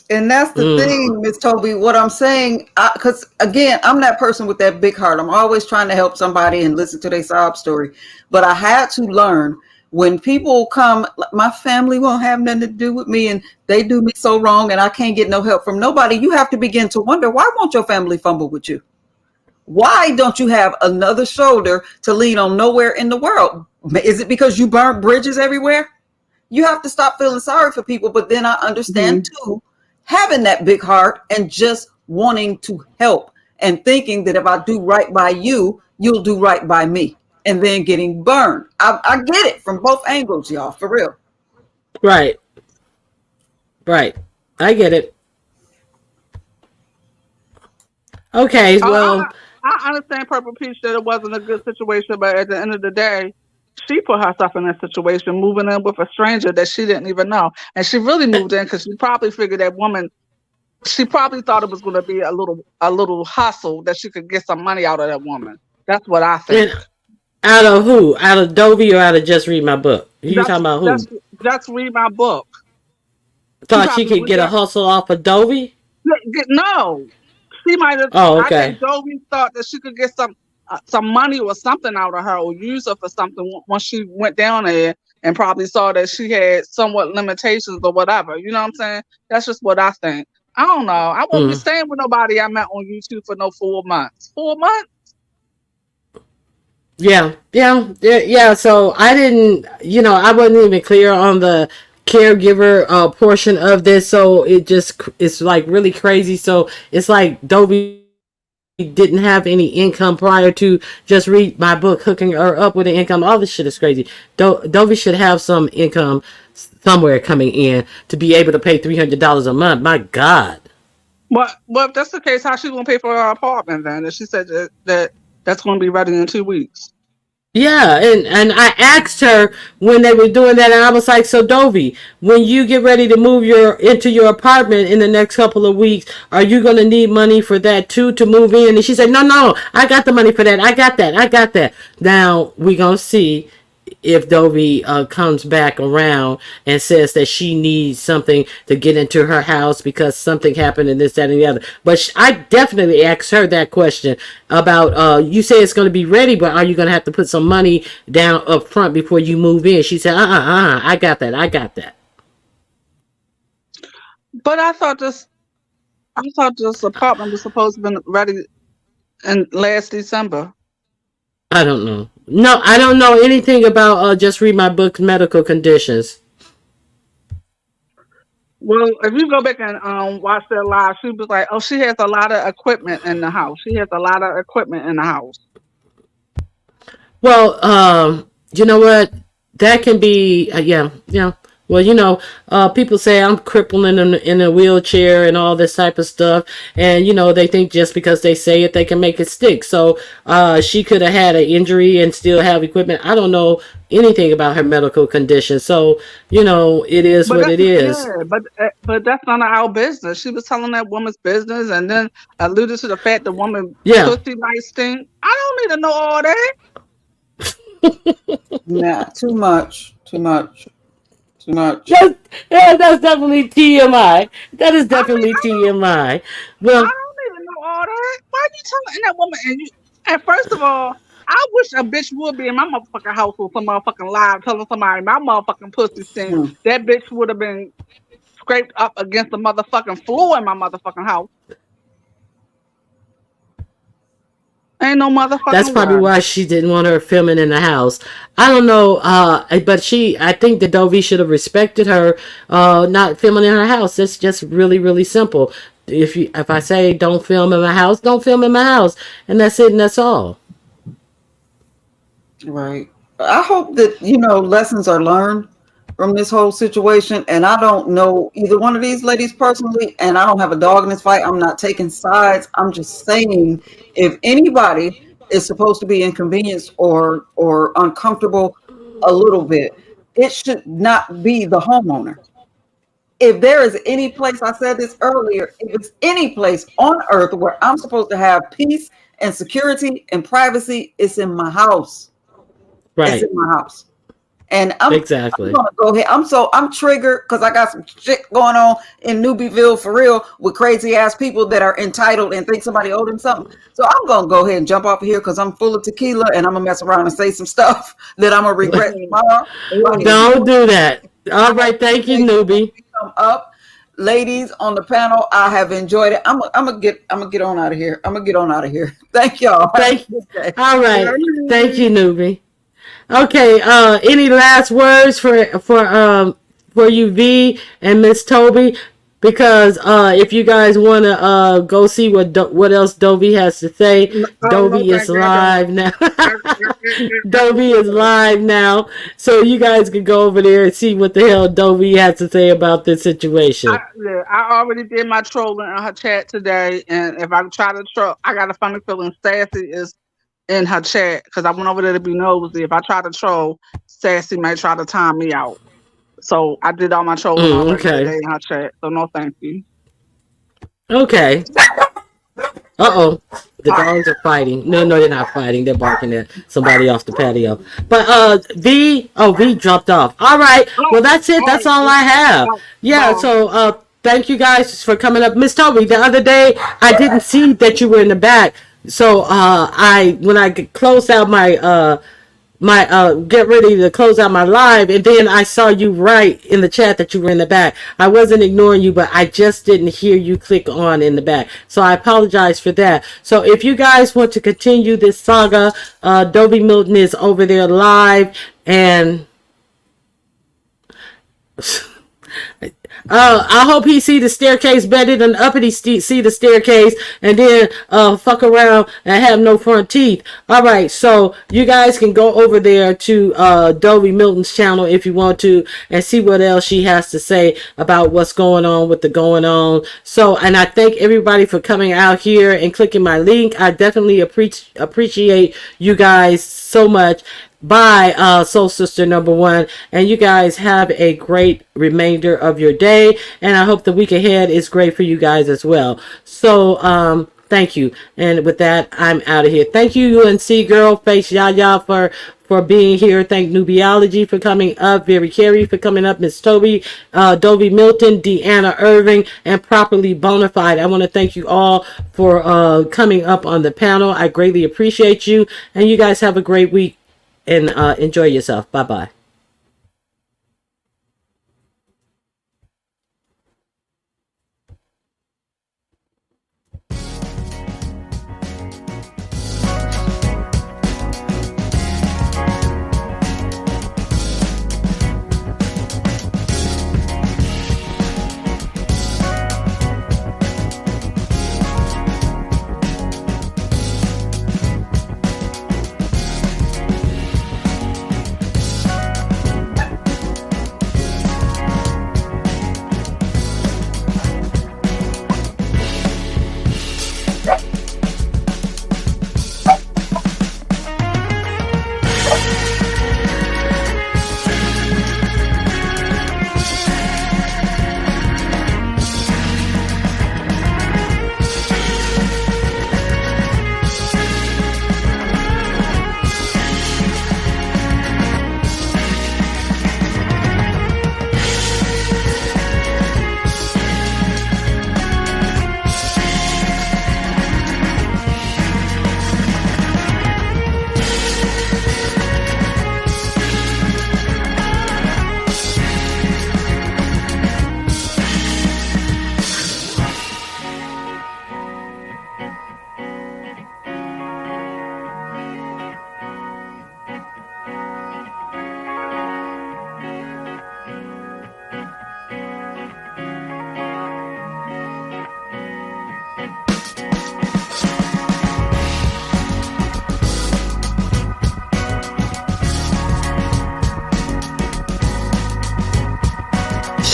And that's the Mm. thing, Miss Toby. What I'm saying, because again, I'm that person with that big heart. I'm always trying to help somebody and listen to their sob story. But I had to learn when people come, my family won't have nothing to do with me, and they do me so wrong, and I can't get no help from nobody. You have to begin to wonder, why won't your family fumble with you? Why don't you have another shoulder to lean on nowhere in the world? Is it because you burnt bridges everywhere? You have to stop feeling sorry for people. But then I understand too, having that big heart and just wanting to help and thinking that if I do right by you, you'll do right by me, and then getting burned. I get it from both angles, y'all, for real. Right, right. I get it. Okay, I, well, I understand Purple Peach that it wasn't a good situation, but at the end of the day, she put herself in that situation, moving in with a stranger that she didn't even know, and she really moved in because she probably figured that woman she probably thought it was going to be a little hustle that she could get some money out of that woman. That's what I think. And out of who? Out of Dovey or out of Just Read My Book? You That's talking about that's who? just read my book. She Thought she probably could went get a there. hustle off of Dovey? No, she might have. Oh, I think okay. Dovey thought that she could get some money or something out of her or use her for something once she went down there and probably saw that she had somewhat limitations or whatever. You know what I'm saying? That's just what I think. I don't know. I won't be Mm. staying with nobody I met on YouTube for no 4 months. 4 months? Yeah. So I didn't, I wasn't even clear on the caregiver portion of this. So it's like really crazy. So it's like Dovey didn't have any income prior to Just Read My Book hooking her up with an income. All this shit is crazy. Dovey should have some income somewhere coming in to be able to pay $300 a month. My God. Well, if that's the case, how she gonna pay for her apartment then? If she said that's gonna be ready in 2 weeks. Yeah, and I asked her when they were doing that, and I was like, "So Dovey, when you get ready to move into your apartment in the next couple of weeks, are you gonna need money for that too to move in?" And she said, "No, I got the money for that. I got that. Now we gonna see if Dovey comes back around and says that she needs something to get into her house because something happened and this, that, and the other. But I definitely asked her that question about, you say it's going to be ready, but are you going to have to put some money down up front before you move in? She said, I got that. But I thought this apartment was supposed to be ready in last December. I don't know. No, I don't know anything about Just Read My Book's medical conditions. Well, if you go back and watch that live, she was like, "Oh, she has a lot of equipment in the house. She has a lot of equipment in the house." Well, you know what? That can be, yeah. Well, people say I'm crippling in a wheelchair and all this type of stuff, and they think just because they say it, they can make it stick. So, she could have had an injury and still have equipment. I don't know anything about her medical condition, so it is But what it is. but that's none of our business. She was telling that woman's business, and then alluded to the fact the woman Yeah. pussy might stink. I don't need to know all that. Nah, too much. That's definitely TMI. That is definitely TMI. Well, I don't need to know all that. Why are you telling that woman? And first of all, I wish a bitch would be in my motherfucking house with some motherfucking live telling somebody my motherfucking pussy stink. That bitch would have been scraped up against the motherfucking floor in my motherfucking house. Ain't no motherfucking that's probably way. why she didn't want her filming in the house. I don't know, but I think that Dovey should have respected her not filming in her house. It's just really, really simple. If I say don't film in my house, don't film in my house, and that's it, and that's all. Right. I hope that lessons are learned from this whole situation. And I don't know either one of these ladies personally, and I don't have a dog in this fight. I'm not taking sides. I'm just saying, if anybody is supposed to be inconvenienced or uncomfortable a little bit, it should not be the homeowner. If there is any place, I said this earlier, if it's any place on earth where I'm supposed to have peace and security and privacy, it's in my house. Right. It's in my house. And I'm exactly. I'm gonna go ahead. I'm triggered because I got some shit going on in Newbieville for real with crazy ass people that are entitled and think somebody owed them something. So I'm gonna go ahead and jump off of here because I'm full of tequila and I'm gonna mess around and say some stuff that I'm gonna regret tomorrow. Don't do that. All right, thank you, newbie. Come up, ladies on the panel. I have enjoyed it. I'm gonna get on out of here. Thank y'all. All right, thank you, newbie. Okay, any last words for you, V and Miss Toby? Because if you guys want to go see what else Dovey has to say, Dovey is live now. Dovey is live now, so you guys can go over there and see what the hell Dovey has to say about this situation. I already did my trolling on her chat today, and if I try to troll, I got a funny feeling Sassy is in her chat because I went over there to be nosy. If I try to troll, Sassy may try to time me out. So I did all my trolling already today in her chat. So no, thank you. Okay. Uh-oh. The dogs are fighting. No, they're not fighting. They're barking at somebody off the patio. But V dropped off. All right. Well, that's it. That's all I have. Yeah, so thank you guys for coming up. Miss Toby, the other day I didn't see that you were in the back. So when I closed out my get ready to close out my live, and then I saw you write in the chat that you were in the back. I wasn't ignoring you, but I just didn't hear you click on in the back, so I apologize for that. So if you guys want to continue this saga, Dovey Milton is over there live, and I hope he see the staircase better than uppity see the staircase and then fuck around and have no front teeth. All right, so you guys can go over there to Dovey Milton's channel if you want to and see what else she has to say about what's going on with the going on. So, and I thank everybody for coming out here and clicking my link. I definitely appreciate you guys so much. Bye, Soul Sister number one, and you guys have a great remainder of your day, and I hope the week ahead is great for you guys as well. So thank you, and with that I'm out of here. Thank you, UNC Girl Face Yaya for being here. Thank Nubiology for coming up, Very Carey for coming up, Miss Toby, Dovie Milton, Deanna Irvin, and Properly Bonafide. I want to thank you all for coming up on the panel. I greatly appreciate you, and you guys have a great week. And enjoy yourself. Bye-bye.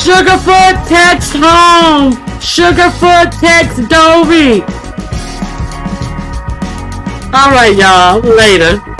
Sugarfoot text home. Sugarfoot text Dovey. All right, y'all. Later.